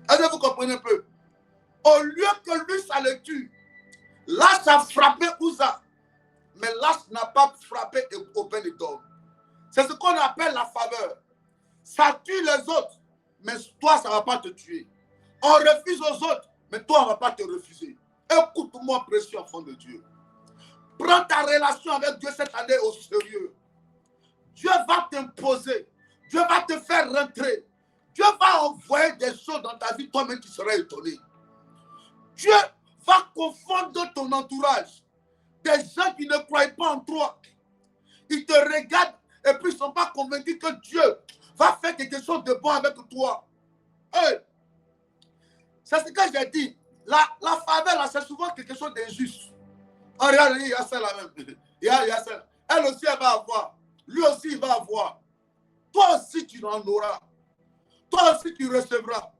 Est-ce que vous comprenez un peu? Au lieu que lui, ça le tue, l'arche a frappé Uza, mais l'arche n'a pas frappé Obed-Edom. C'est ce qu'on appelle la faveur. Ça tue les autres, mais toi, ça ne va pas te tuer. On refuse aux autres, mais toi, on ne va pas te refuser. Écoute-moi, précieux enfant de Dieu. Prends ta relation avec Dieu cette année au sérieux. Dieu va t'imposer. Dieu va te faire rentrer. Dieu va envoyer des choses dans ta vie, toi-même tu seras étonné. Dieu va confondre ton entourage. Des gens qui ne croient pas en toi. Ils te regardent et puis ils ne sont pas convaincus que Dieu va faire quelque chose de bon avec toi. Hey, c'est ce que j'ai dit. La faveur, là, c'est souvent quelque chose d'injuste. Oh, regarde, il y a celle-là même. Il y a celle. Elle aussi, elle va avoir. Lui aussi, il va avoir. Toi aussi, tu en auras. Toi aussi, tu recevras.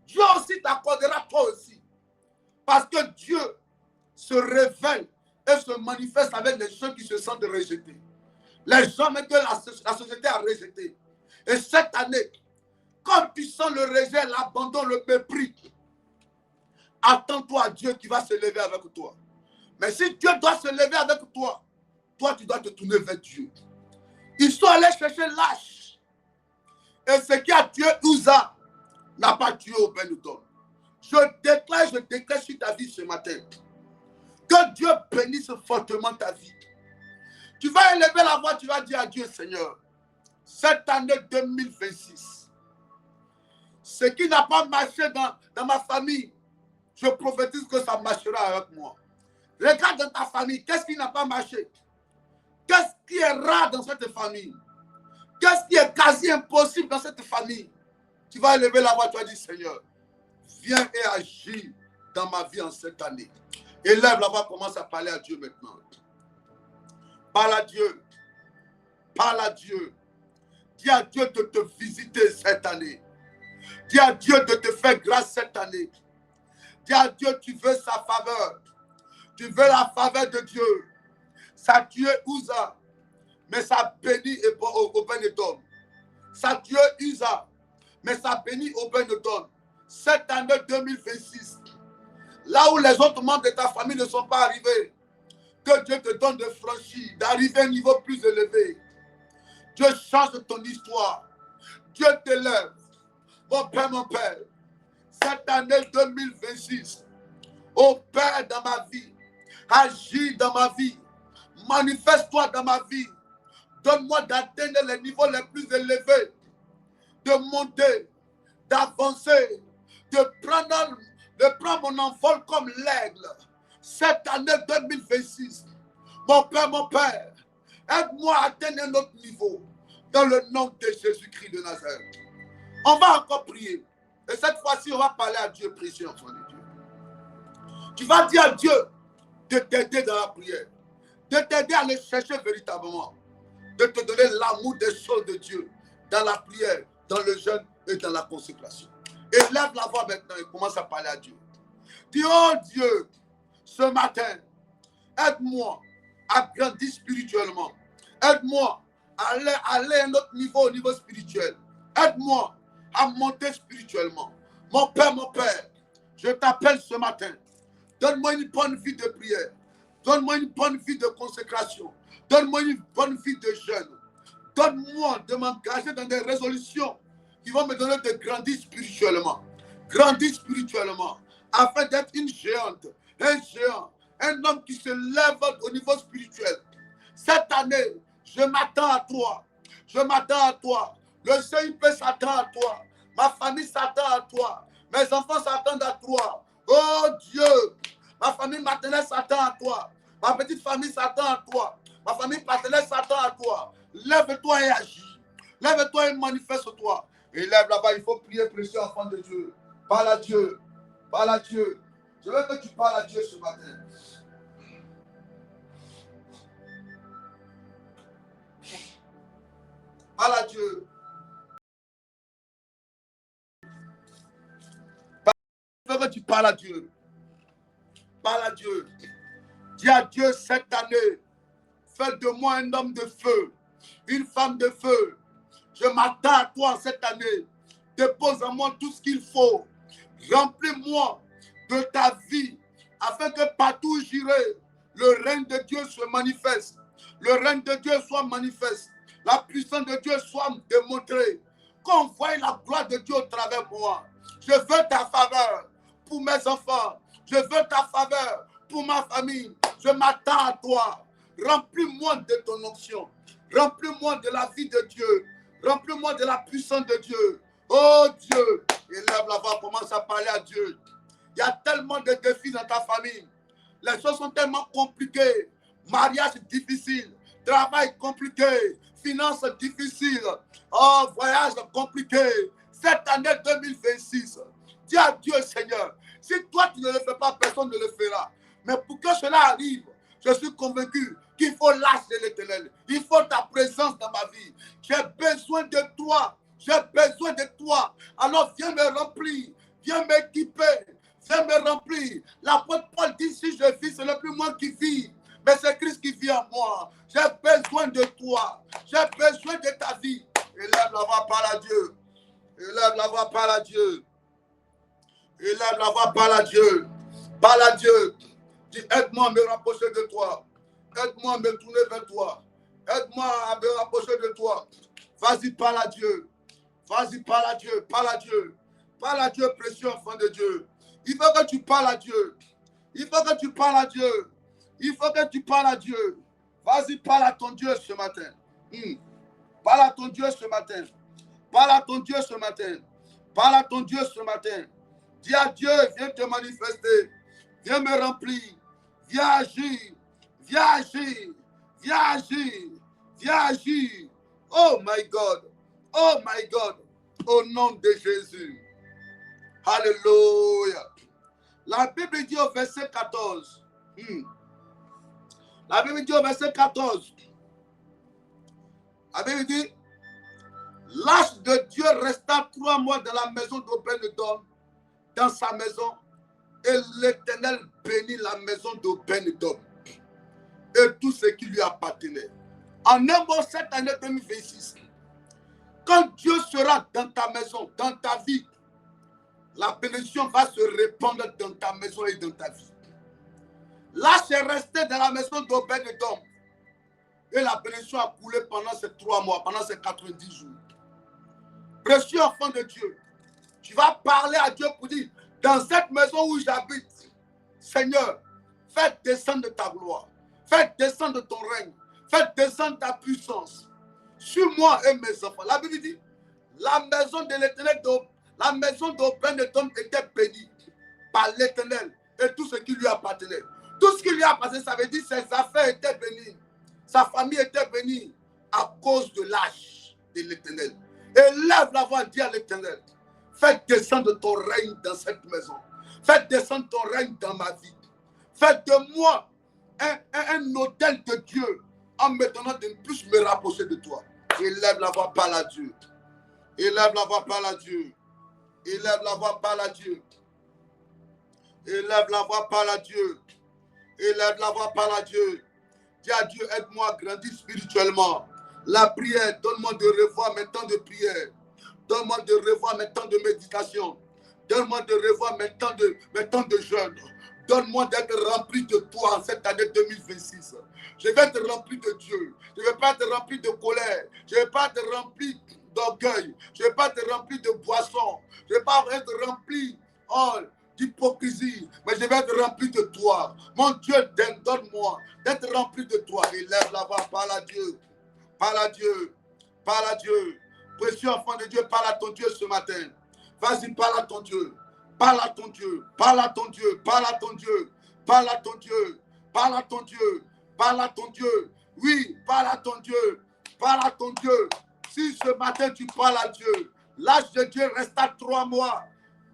Dieu aussi t'accordera, toi aussi. Parce que Dieu se révèle et se manifeste avec les gens qui se sentent rejetés. Les gens que la société a rejetés. Et cette année, comme tu sens le rejet, l'abandon, le mépris, attends-toi à Dieu qui va se lever avec toi. Mais si Dieu doit se lever avec toi, toi, tu dois te tourner vers Dieu. Ils sont allés chercher l'arche. Et ce qui a tué Uza n'a pas tué Obed-Edom. Je déclare sur ta vie ce matin. Que Dieu bénisse fortement ta vie. Tu vas élever la voix, tu vas dire à Dieu, Seigneur, cette année 2026, Ce qui n'a pas marché dans ma famille, je prophétise que ça marchera avec moi. Regarde dans ta famille, qu'est-ce qui n'a pas marché? Qu'est-ce qui est rare dans cette famille? Qu'est-ce qui est quasi impossible dans cette famille? Tu vas élever la voix, tu vas dire, Seigneur, viens et agis dans ma vie en cette année. Élève la voix, commence à parler à Dieu maintenant. Parle à Dieu. Parle à Dieu. Dis à Dieu de te visiter cette année. Dis à Dieu de te faire grâce cette année. Dis à Dieu, tu veux sa faveur. Tu veux la faveur de Dieu. Ça Dieu Usa, mais ça bénit Obed-Edom. Ça Dieu Usa, mais ça bénit Obed-Edom. Cette année 2026, là où les autres membres de ta famille ne sont pas arrivés, que Dieu te donne de franchir, d'arriver à un niveau plus élevé. Dieu change ton histoire. Dieu t'élève. Mon Père, cette année 2026, opère dans ma vie, agis dans ma vie, manifeste-toi dans ma vie. Donne-moi d'atteindre les niveaux les plus élevés, de monter, d'avancer, de prendre mon envol comme l'aigle. Cette année 2026, mon Père, aide-moi à atteindre un autre niveau dans le nom de Jésus-Christ de Nazareth. On va encore prier. Et cette fois-ci, on va parler à Dieu, précieux enfant de Dieu. Tu vas dire à Dieu de t'aider dans la prière, de t'aider à le chercher véritablement, de te donner l'amour des choses de Dieu dans la prière, dans le jeûne et dans la consécration. Élève la voix maintenant et commence à parler à Dieu. Dis, oh Dieu, ce matin, aide-moi à grandir spirituellement. Aide-moi à aller à un autre niveau, au niveau spirituel. Aide-moi à monter spirituellement. Mon Père, je t'appelle ce matin. Donne-moi une bonne vie de prière. Donne-moi une bonne vie de consécration. Donne-moi une bonne vie de jeûne. Donne-moi de m'engager dans des résolutions qui vont me donner de grandir spirituellement. Grandir spirituellement afin d'être une géante, un géant, un homme qui se lève au niveau spirituel. Cette année, je m'attends à toi. Je m'attends à toi. Le CIP s'attend à toi. Ma famille s'attend à toi. Mes enfants s'attendent à toi. Oh Dieu, ma famille maternelle s'attend à toi. Ma petite famille s'attend à toi. Ma famille paternelle s'attend à toi. Lève-toi et agis. Lève-toi et manifeste-toi. Et lève là-bas, il faut prier, précieux enfant de Dieu. Parle à Dieu. Parle à Dieu. Je veux que tu parles à Dieu ce matin. Parle à Dieu. Je veux que tu parles à Dieu. Parle à Dieu. Dis à Dieu cette année, fais de moi un homme de feu, une femme de feu. Je m'attends à toi cette année. Dépose en moi tout ce qu'il faut. Remplis-moi de ta vie afin que partout où j'irai, le règne de Dieu se manifeste. Le règne de Dieu soit manifeste. La puissance de Dieu soit démontrée. Qu'on voie la gloire de Dieu au travers de moi. Je veux ta faveur pour mes enfants. Je veux ta faveur pour ma famille. Je m'attends à toi. Remplis-moi de ton onction. Remplis-moi de la vie de Dieu. Remplis-moi de la puissance de Dieu. Oh Dieu, élève la voix, commence à parler à Dieu. Il y a tellement de défis dans ta famille. Les choses sont tellement compliquées. Mariage difficile, travail compliqué, finances difficiles, oh, voyage compliqué. Cette année 2026, dis à Dieu, Seigneur, si toi tu ne le fais pas, personne ne le fera. Mais pour que cela arrive, je suis convaincu qu'il faut lâcher l'Éternel. Il faut ta présence dans ma vie. J'ai besoin de toi. J'ai besoin de toi. Alors viens me remplir. Viens m'équiper. Viens me remplir. L'apôtre Paul dit, si je vis, ce n'est plus moi qui vis, mais c'est Christ qui vit en moi. J'ai besoin de toi. J'ai besoin de ta vie. Élève la voix, parle à Dieu. Élève la voix, parle à Dieu. Élève la voix, parle à Dieu. Parle à Dieu. Dis, aide-moi à me rapprocher de toi. Aide-moi à me tourner vers toi. Aide-moi à me rapprocher de toi. Vas-y, parle à Dieu. Vas-y, parle à Dieu. Parle à Dieu. Parle à Dieu, précieux enfant de Dieu. Il faut que tu parles à Dieu. Il faut que tu parles à Dieu. Il faut que tu parles à Dieu. Vas-y, parle à ton Dieu ce matin. Parle à ton Dieu ce matin. Parle à ton Dieu ce matin. Parle à ton Dieu ce matin. Dis à Dieu, viens te manifester. Viens me remplir. Viens agir. Viens agir. Viens agir. Viens agir. Oh my God. Oh my God. Au nom de Jésus. Alléluia. La Bible dit au verset 14. La Bible dit au verset 14. La Bible dit, l'âge de Dieu resta 3 mois dans la maison d'Obed-Édom, dans sa maison, et l'Éternel bénit la maison d'Obed-Édom et tout ce qui lui appartenait. En un mot, cette année 2026, quand Dieu sera dans ta maison, dans ta vie, la bénédiction va se répandre dans ta maison et dans ta vie. Là, c'est resté dans la maison d'Obed-Édom. Et la bénédiction a coulé pendant ces 3 mois, pendant ces 90 jours. Précieux enfant de Dieu, tu vas parler à Dieu pour dire, dans cette maison où j'habite, Seigneur, fais descendre ta gloire, fais descendre ton règne, fais descendre ta puissance sur moi et mes enfants. La Bible dit, la maison de l'Éternel, la maison d'Obed-Édom était bénie par l'Éternel et tout ce qui lui appartenait. Tout ce qui lui appartenait, ça veut dire ses affaires étaient bénies. Sa famille était bénie à cause de l'âge de l'Éternel. Élève la voix, dis à l'Éternel, fais descendre ton règne dans cette maison. Fais descendre ton règne dans ma vie. Fais de moi un hôtel de Dieu en me donnant de ne plus me rapprocher de toi. Élève la voix, parle à Dieu. Élève la voix, parle à Dieu. Élève la voix, parle à Dieu. Élève la voix, parle à Dieu. Élève la voix, parle à Dieu. Dis à Dieu, aide-moi à grandir spirituellement. La prière, donne-moi de revoir mes temps de prière. Donne-moi de revoir mes temps de méditation. Donne-moi de revoir mes temps de jeûne. Donne-moi d'être rempli de toi en cette année 2026. Je vais être rempli de Dieu. Je ne vais pas être rempli de colère. Je ne vais pas être rempli d'orgueil. Je ne vais pas être rempli de boisson. Je ne vais pas être rempli d'hypocrisie. Mais je vais être rempli de toi. Mon Dieu, donne-moi d'être rempli de toi. Élève la voix, parle à Dieu. Parle à Dieu. Parle à Dieu. Précieux enfant de Dieu, parle à ton Dieu ce matin. Vas-y, parle à ton Dieu. Parle à ton Dieu, parle à ton Dieu, parle à ton Dieu, parle à ton Dieu, parle à ton Dieu, parle à ton Dieu. Oui, parle à ton Dieu, parle à ton Dieu. Si ce matin tu parles à Dieu, l'âge de Dieu resta 3 mois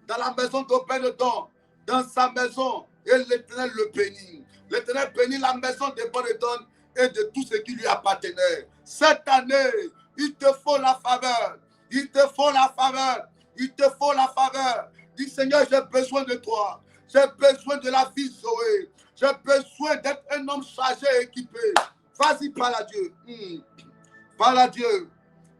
dans la maison d'Obed-Édom, dans sa maison, et l'Éternel le bénit. L'Éternel bénit la maison d'Obed-Édom et de tout ce qui lui appartenait. Cette année, il te faut la faveur, il te faut la faveur, il te faut la faveur. Dis Seigneur, j'ai besoin de toi. J'ai besoin de la vie Zoé. J'ai besoin d'être un homme chargé et équipé. Vas-y, parle à Dieu. Parle à Dieu.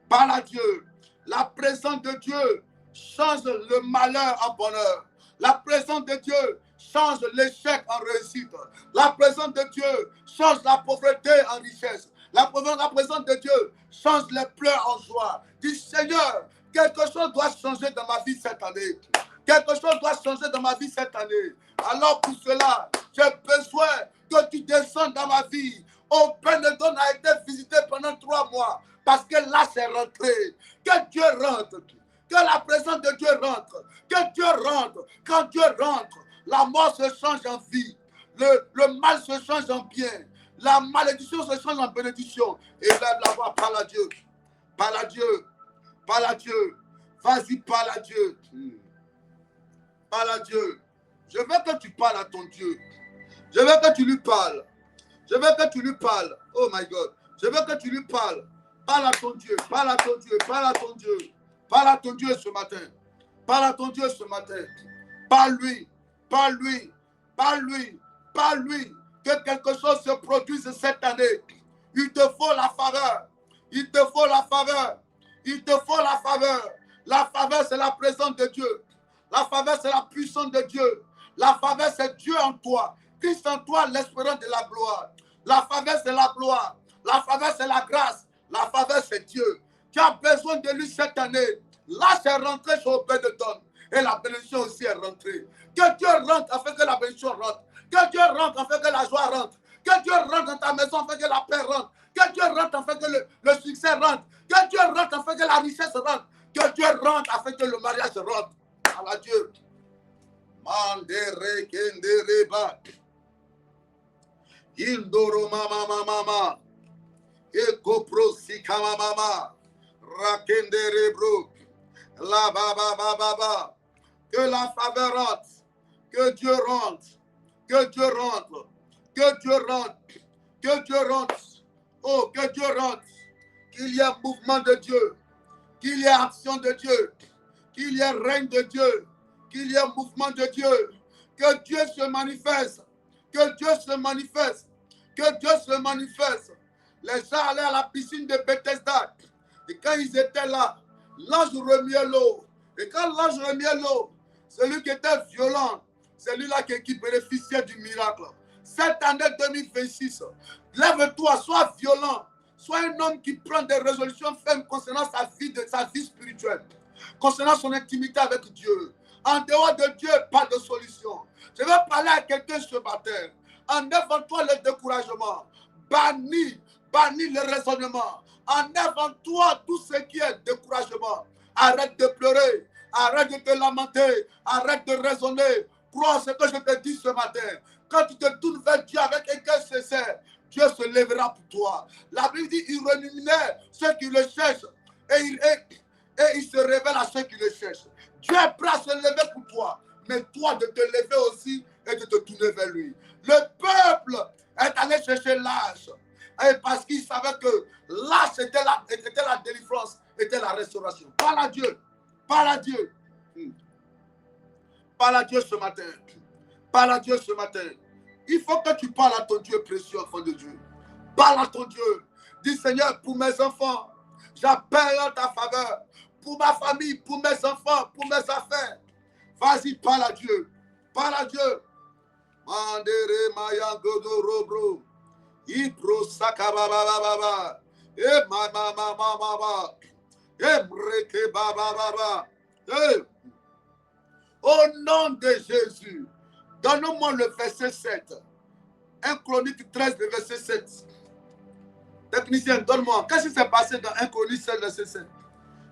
Parle à Dieu. La présence de Dieu change le malheur en bonheur. La présence de Dieu change l'échec en réussite. La présence de Dieu change la pauvreté en richesse. La présence de Dieu change les pleurs en joie. Dis Seigneur, quelque chose doit changer dans ma vie cette année. Quelque chose doit changer dans ma vie cette année. Alors pour cela, j'ai besoin que tu descendes dans ma vie. Obed-Édom a été visité pendant 3 mois parce que là c'est rentré. Que Dieu rentre. Que la présence de Dieu rentre. Que Dieu rentre. Quand Dieu rentre, la mort se change en vie. Le mal se change en bien. La malédiction se change en bénédiction. Et lève la voix, parle à Dieu. Parle à Dieu. Parle à Dieu. Vas-y, parle à Dieu. Parle à Dieu. Je veux que tu parles à ton Dieu. Je veux que tu lui parles. Je veux que tu lui parles. Oh my God. Je veux que tu lui parles. Parle à ton Dieu. Parle à ton Dieu. Parle à ton Dieu. Parle à ton Dieu ce matin. Parle à ton Dieu ce matin. Parle-lui. Parle-lui. Parle-lui. Parle-lui. Que quelque chose se produise cette année. Il te faut la faveur. Il te faut la faveur. Il te faut la faveur. La faveur, c'est la présence de Dieu. La faveur, c'est la puissance de Dieu. La faveur, c'est Dieu en toi. Christ en toi, l'espérance de la gloire. La faveur, c'est la gloire. La faveur, c'est la grâce. La faveur, c'est Dieu. Tu as besoin de lui cette année. Là, c'est rentré sur Obed-Édom. Et la bénédiction aussi est rentrée. Que Dieu rentre afin que la bénédiction rentre. Que Dieu rentre afin que la joie rentre. Que Dieu rentre dans ta maison afin que la paix rentre. Que Dieu rentre afin que le succès rentre. Que Dieu rentre afin que la richesse rentre. Que Dieu rentre afin que le mariage rentre. À Dieu. Mandere kendere ba. Indoro mama mama. Ekopro sikama mama. Rakendere bro. La baba baba ba. Que la faveur rentre. Que Dieu rentre. Que Dieu rentre. Que Dieu rentre. Que Dieu rentre. Oh, que Dieu rentre. Qu'il y ait mouvement de Dieu. Qu'il y ait action de Dieu. Qu'il y ait règne de Dieu. Qu'il y ait mouvement de Dieu. Que Dieu se manifeste. Que Dieu se manifeste. Que Dieu se manifeste. Les gens allaient à la piscine de Bethesda. Et quand ils étaient là, l'ange remuait l'eau. Et quand l'ange remuait l'eau, celui qui était violent, celui-là qui bénéficiait du miracle. Cette année 2026, lève-toi, sois violent. Sois un homme qui prend des résolutions fermes concernant sa vie spirituelle, concernant son intimité avec Dieu. En dehors de Dieu, pas de solution. Je vais parler à quelqu'un ce matin. Enlève en toi le découragement. Bannis le raisonnement. Enlève en toi tout ce qui est découragement. Arrête de pleurer. Arrête de te lamenter. Arrête de raisonner. Crois ce que je te dis ce matin. Quand tu te tournes vers Dieu avec un cœur sincère, Dieu se lèvera pour toi. La Bible dit il rémunère ceux qui le cherchent et il se révèle à ceux qui le cherchent. Dieu est prêt à se lever pour toi, mais toi de te lever aussi et de te tourner vers lui. Le peuple est allé chercher l'âge parce qu'il savait que l'âge était la délivrance, était la restauration. Parle à Dieu. Parle à Dieu. Parle à Dieu ce matin. Parle à Dieu ce matin. Il faut que tu parles à ton Dieu précieux, enfant de Dieu. Parle à ton Dieu. Dis Seigneur, pour mes enfants, j'appelle en ta faveur. Pour ma famille, pour mes enfants, pour mes affaires. Vas-y, parle à Dieu. Parle à Dieu. Mandere maya godorobro. Ibro sakabababa. E mama. E breke baba. Au nom de Jésus. Donne-moi le verset 7. 1 Chronique 13, le verset 7. Technicien, donne-moi. Qu'est-ce qui s'est passé dans 1 Chronique 13, verset 7?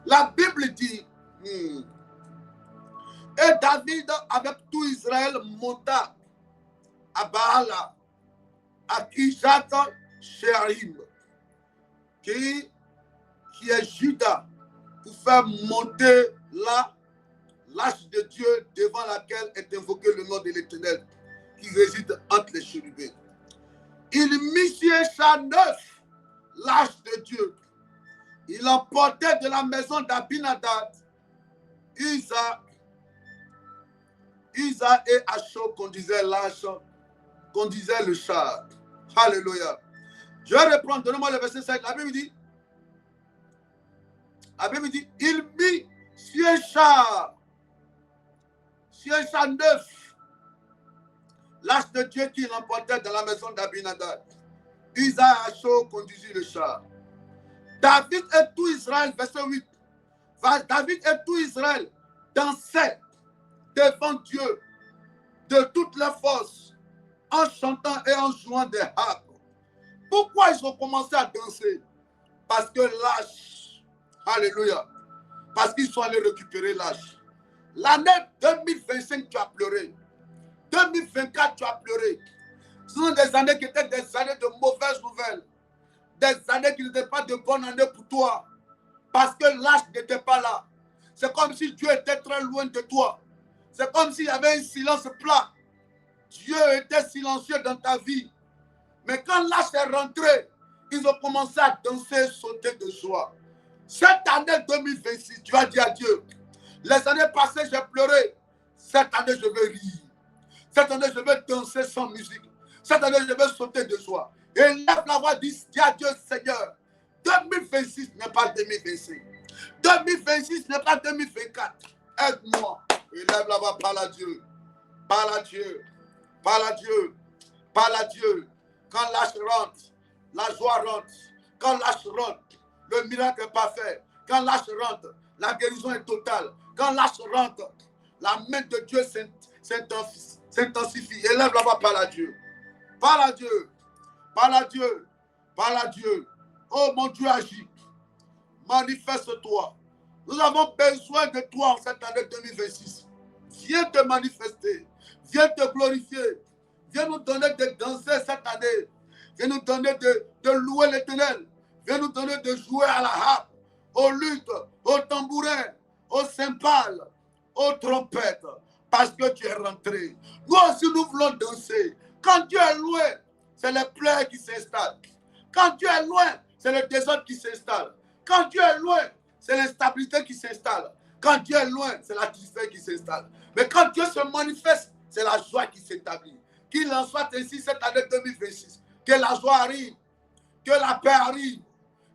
La Bible dit, et David, avec tout Israël, monta à Baala, à Kijat Shearim, qui est Juda, pour faire monter l'arche de Dieu devant laquelle est invoqué le nom de l'Éternel, qui réside entre les chérubins. Il mit sur un char neuf l'arche de Dieu. Il emportait de la maison d'Abinadab Isa et Acho conduisaient l'arche, conduisaient le char. Alléluia. Je vais reprendre, donnez-moi le verset 5. La Bible dit, il mit sur un char neuf l'arche de Dieu qu'il emportait dans la maison d'Abinadab. Isa et Acho conduisit le char. David et tout Israël, verset 8. David et tout Israël dansaient devant Dieu de toutes leurs forces en chantant et en jouant des harpes. Pourquoi ils ont commencé à danser? Parce que l'âge, alléluia, parce qu'ils sont allés récupérer l'âge. L'année 2025, tu as pleuré. 2024, tu as pleuré. Ce sont des années qui étaient des années de mauvaises nouvelles. Des années qui n'étaient pas de bonnes années pour toi. Parce que l'âge n'était pas là. C'est comme si Dieu était très loin de toi. C'est comme s'il y avait un silence plat. Dieu était silencieux dans ta vie. Mais quand l'âge est rentré, ils ont commencé à danser, sauter de joie. Cette année 2026, tu vas dire à Dieu, les années passées, j'ai pleuré. Cette année, je vais rire. Cette année, je vais danser sans musique. Cette année, je vais sauter de joie. Et lève la voix, dis à Dieu, Seigneur, 2026 n'est pas 2025. 2026 n'est pas 2024. Aide-moi. Et lève la voix, parle à Dieu. Parle à Dieu. Parle à Dieu. Parle à Dieu. Quand l'âge rentre, la joie rentre. Quand l'âge rentre, le miracle est parfait. Quand l'âge rentre, la guérison est totale. Quand l'âge rentre, la main de Dieu s'intensifie. Et lève la voix, parle à Dieu. Parle à Dieu. Parle à Dieu. Parle à Dieu. Oh mon Dieu, agis. Manifeste-toi. Nous avons besoin de toi en cette année 2026. Viens te manifester. Viens te glorifier. Viens nous donner de danser cette année. Viens nous donner de louer l'Éternel. Viens nous donner de jouer à la harpe, aux luttes, aux tambourins, aux cymbales, aux trompettes. Parce que tu es rentré. Nous aussi, nous voulons danser. Quand Dieu est loin, c'est les pleurs qui s'installent. Quand Dieu est loin, c'est le désordre qui s'installe. Quand Dieu est loin, c'est l'instabilité qui s'installe. Quand Dieu est loin, c'est la tristesse qui s'installe. Mais quand Dieu se manifeste, c'est la joie qui s'établit. Qu'il en soit ainsi cette année 2026. Que la joie arrive, que la paix arrive,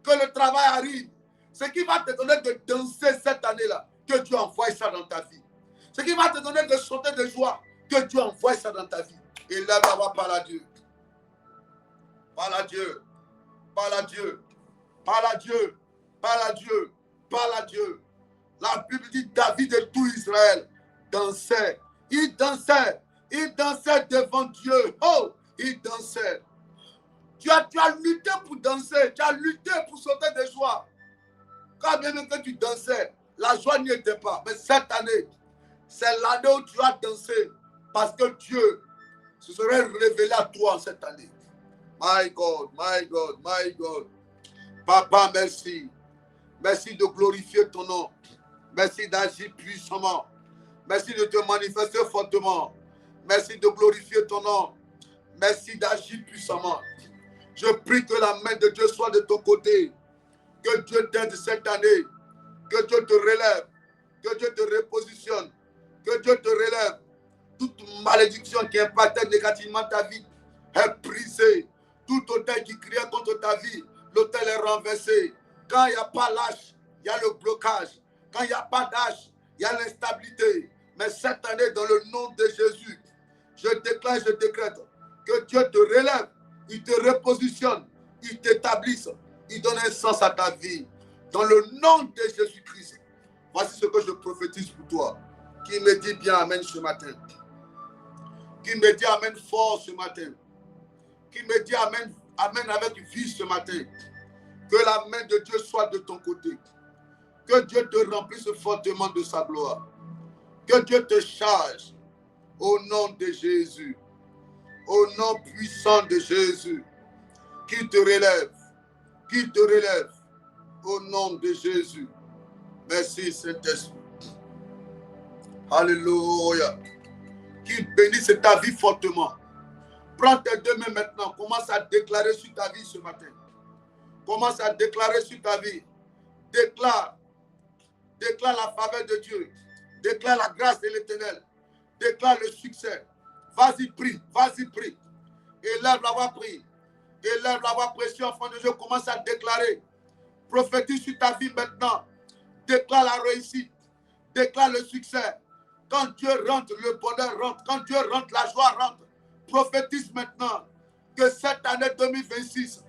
que le travail arrive. Ce qui va te donner de danser cette année-là, que Dieu envoie ça dans ta vie. Ce qui va te donner de sauter de joie, que Dieu envoie ça dans ta vie. Et là, on va parler à Dieu. Parle à Dieu. Parle à Dieu. Parle à Dieu. Parle à Dieu. Parle à Dieu. La Bible dit David et tout Israël dansait. Il dansait. Il dansait devant Dieu. Oh, il dansait. Tu as lutté pour danser. Tu as lutté pour sauter de joie. Quand même que tu dansais, la joie n'y était pas. Mais cette année, c'est l'année où tu vas danser. Parce que Dieu se serait révélé à toi en cette année. My God, my God, my God. Papa, merci. Merci de glorifier ton nom. Merci d'agir puissamment. Merci de te manifester fortement. Merci de glorifier ton nom. Merci d'agir puissamment. Je prie que la main de Dieu soit de ton côté. Que Dieu t'aide cette année. Que Dieu te relève. Que Dieu te repositionne. Que Dieu te relève. Toute malédiction qui impactait négativement ta vie est brisée. Tout autel qui criait contre ta vie, l'autel est renversé. Quand il n'y a pas l'âge, il y a le blocage. Quand il n'y a pas d'âge, il y a l'instabilité. Mais cette année, dans le nom de Jésus, je déclare, je décrète que Dieu te relève, il te repositionne, il t'établisse, il donne un sens à ta vie. Dans le nom de Jésus-Christ, voici ce que je prophétise pour toi. Qui me dit bien Amen ce matin. Qui me dit Amen fort ce matin. Qui me dit Amen, Amen avec vie ce matin. Que la main de Dieu soit de ton côté. Que Dieu te remplisse fortement de sa gloire. Que Dieu te charge au nom de Jésus. Au nom puissant de Jésus. Qui te relève. Qui te relève. Au nom de Jésus. Merci Saint-Esprit. Alléluia. Qui bénisse ta vie fortement. Prends tes deux mains maintenant. Commence à déclarer sur ta vie ce matin. Commence à déclarer sur ta vie. Déclare la faveur de Dieu. Déclare la grâce de l'Éternel. Déclare le succès. Vas-y, prie. Vas-y, prie. Élève la voix, prie. Élève la voix, précieux enfant de Dieu. Commence à déclarer. Prophétise sur ta vie maintenant. Déclare la réussite. Déclare le succès. Quand Dieu rentre, le bonheur rentre. Quand Dieu rentre, la joie rentre. Prophétise maintenant que cette année 2026,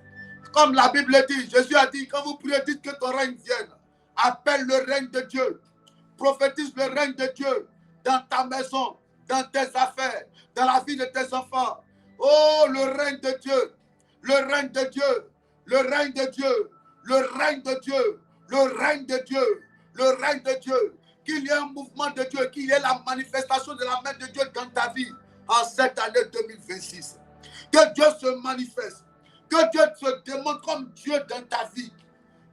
comme la Bible dit, Jésus a dit, quand vous priez, dites que ton règne vienne. Appelle le règne de Dieu. Prophétise le règne de Dieu dans ta maison, dans tes affaires, dans la vie de tes enfants. Oh, le règne de Dieu, le règne de Dieu, le règne de Dieu, le règne de Dieu, le règne de Dieu, le règne de Dieu. Qu'il y ait un mouvement de Dieu, qu'il y ait la manifestation de la main de Dieu dans ta vie en cette année 2026. Que Dieu se manifeste. Que Dieu se démontre comme Dieu dans ta vie.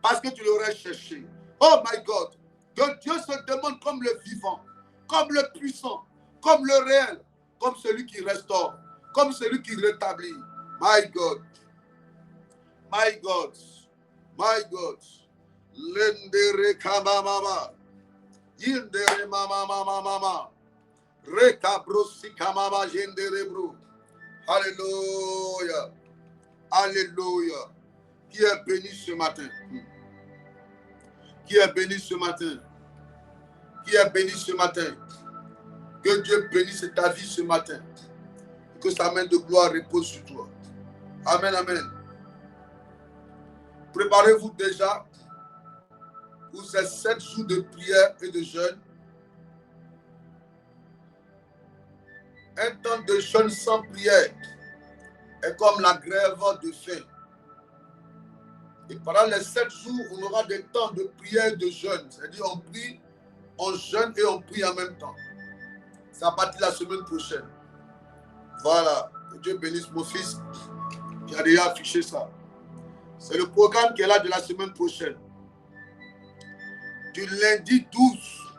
Parce que tu l'aurais cherché. Oh my God. Que Dieu se démontre comme le vivant. Comme le puissant. Comme le réel. Comme celui qui restaure. Comme celui qui rétablit. My God. My God. My God. Lendere kamamama. Yindere mama. Rekabrosi kamama jenderebro. Alléluia. Alléluia. Qui est béni ce matin? Qui est béni ce matin? Qui est béni ce matin? Que Dieu bénisse ta vie ce matin. Que sa main de gloire repose sur toi. Amen, amen. Préparez-vous déjà pour ces 7 jours de prière et de jeûne. Un temps de jeûne sans prière est comme la grève de faim. Et pendant les 7 jours, on aura des temps de prière et de jeûne. C'est-à-dire on prie, on jeûne et on prie en même temps. C'est à partir de la semaine prochaine. Voilà. Que Dieu bénisse mon fils qui a déjà affiché ça. C'est le programme qui est là de la semaine prochaine. Du lundi 12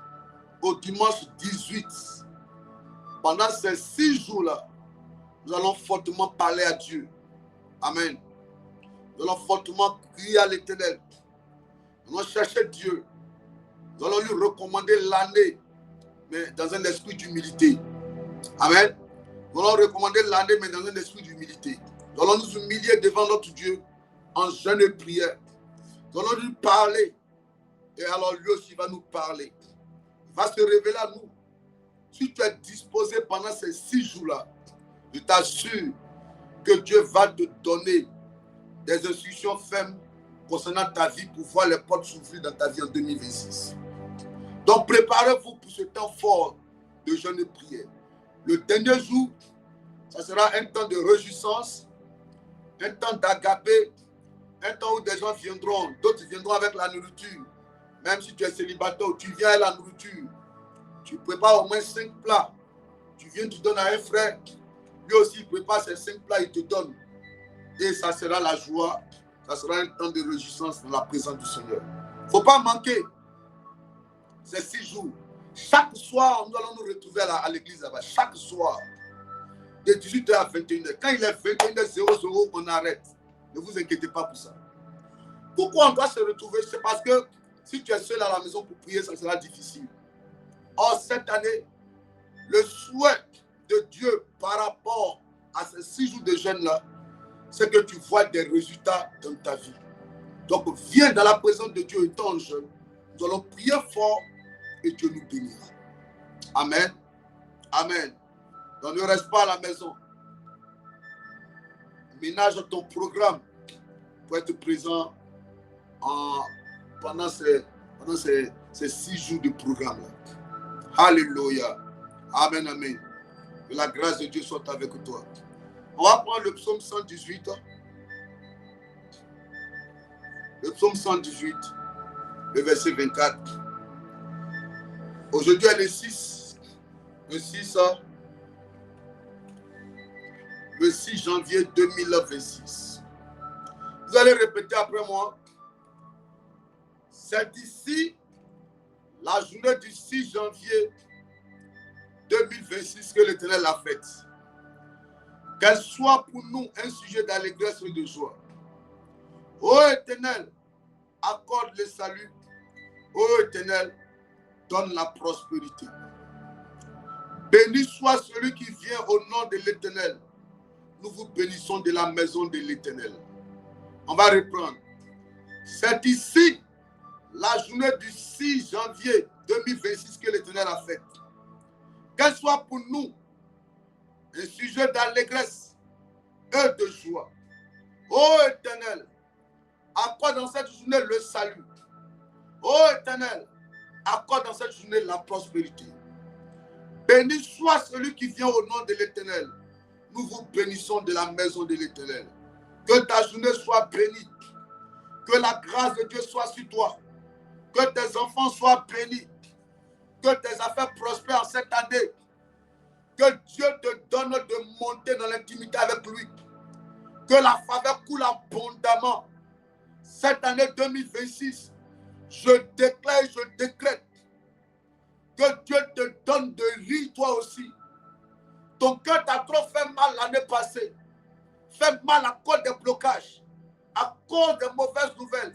au dimanche 18. Pendant ces 6 jours-là, nous allons fortement parler à Dieu. Amen. Nous allons fortement crier à l'Éternel. Nous allons chercher Dieu. Nous allons lui recommander l'année, mais dans un esprit d'humilité. Amen. Nous allons recommander l'année, mais dans un esprit d'humilité. Nous allons nous humilier devant notre Dieu en jeûne et prière. Nous allons lui parler. Et alors lui aussi va nous parler. Il va se révéler à nous. Si tu es disposé pendant ces 6 jours-là, je t'assure que Dieu va te donner des instructions fermes concernant ta vie pour voir les portes s'ouvrir dans ta vie en 2026. Donc préparez-vous pour ce temps fort de jeûne et prière. Le dernier jour, ça sera un temps de réjouissance, un temps d'agapé, un temps où des gens viendront, d'autres viendront avec la nourriture. Même si tu es célibataire, tu viens avec la nourriture. Tu prépares au moins 5 plats. Tu viens, tu donnes à un frère. Lui aussi, il prépare ses 5 plats, il te donne. Et ça sera la joie. Ça sera un temps de réjouissance dans la présence du Seigneur. Il ne faut pas manquer ces 6 jours. Chaque soir, nous allons nous retrouver à l'église là-bas. Chaque soir. De 18h à 21h. Quand il est 21h00, on arrête. Ne vous inquiétez pas pour ça. Pourquoi on doit se retrouver? C'est parce que si tu es seul à la maison pour prier, ça sera difficile. Or, cette année, le souhait de Dieu par rapport à ces 6 jours de jeûne-là, c'est que tu vois des résultats dans ta vie. Donc, viens dans la présence de Dieu étant en jeûne. Nous allons prier fort et Dieu nous bénira. Amen. Amen. Donc, ne reste pas à la maison. Ménage ton programme pour être présent pendant ces 6 jours de programme-là. Alléluia. Amen, amen. Que la grâce de Dieu soit avec toi. On va prendre le psaume 118. Le psaume 118, le verset 24. Aujourd'hui est le 6 janvier 2026. Vous allez répéter après moi. C'est d'ici la journée du 6 janvier 2026 que l'Éternel a faite. Qu'elle soit pour nous un sujet d'allégresse et de joie. Ô Éternel, accorde le salut. Ô Éternel, donne la prospérité. Béni soit celui qui vient au nom de l'Éternel. Nous vous bénissons de la maison de l'Éternel. On va reprendre. C'est ici la journée du 6 janvier 2026 que l'Éternel a faite. Qu'elle soit pour nous un sujet d'allégresse et de joie. Ô Éternel, accorde dans cette journée le salut. Ô Éternel, accorde dans cette journée la prospérité. Béni soit celui qui vient au nom de l'Éternel. Nous vous bénissons de la maison de l'Éternel. Que ta journée soit bénie. Que la grâce de Dieu soit sur toi. Que tes enfants soient bénis. Que tes affaires prospèrent en cette année. Que Dieu te donne de monter dans l'intimité avec lui. Que la faveur coule abondamment. Cette année 2026, je déclare, je décrète que Dieu te donne de rire toi aussi. Ton cœur t'a trop fait mal l'année passée. Fait mal à cause des blocages, à cause des mauvaises nouvelles,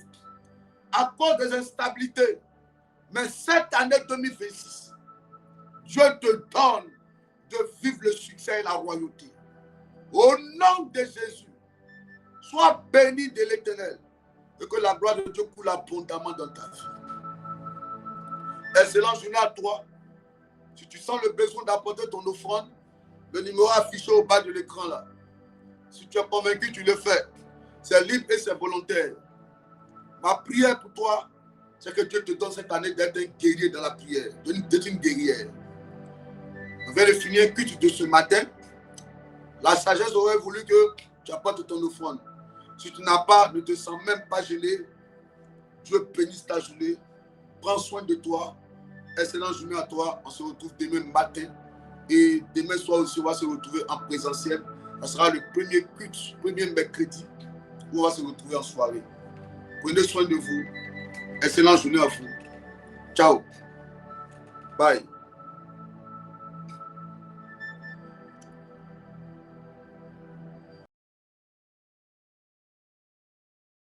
à cause des instabilités. Mais cette année 2026, Dieu te donne de vivre le succès et la royauté. Au nom de Jésus, sois béni de l'Éternel et que la gloire de Dieu coule abondamment dans ta vie. Excellente journée à toi. Si tu sens le besoin d'apporter ton offrande, le numéro affiché au bas de l'écran là. Si tu es convaincu, tu le fais. C'est libre et c'est volontaire. Ma prière pour toi, c'est que Dieu te donne cette année d'être un guerrier dans la prière, d'être une guerrière. On vient de finir un culte de ce matin. La sagesse aurait voulu que tu apportes ton offrande. Si tu n'as pas, ne te sens même pas gêné. Dieu bénisse ta journée. Prends soin de toi. Excellente journée à toi. On se retrouve demain matin. Et demain soir aussi, on va se retrouver en présentiel. Ça sera le premier culte, premier mercredi, où on va se retrouver en soirée. Prenez soin de vous. Excellente journée à vous. Ciao. Bye.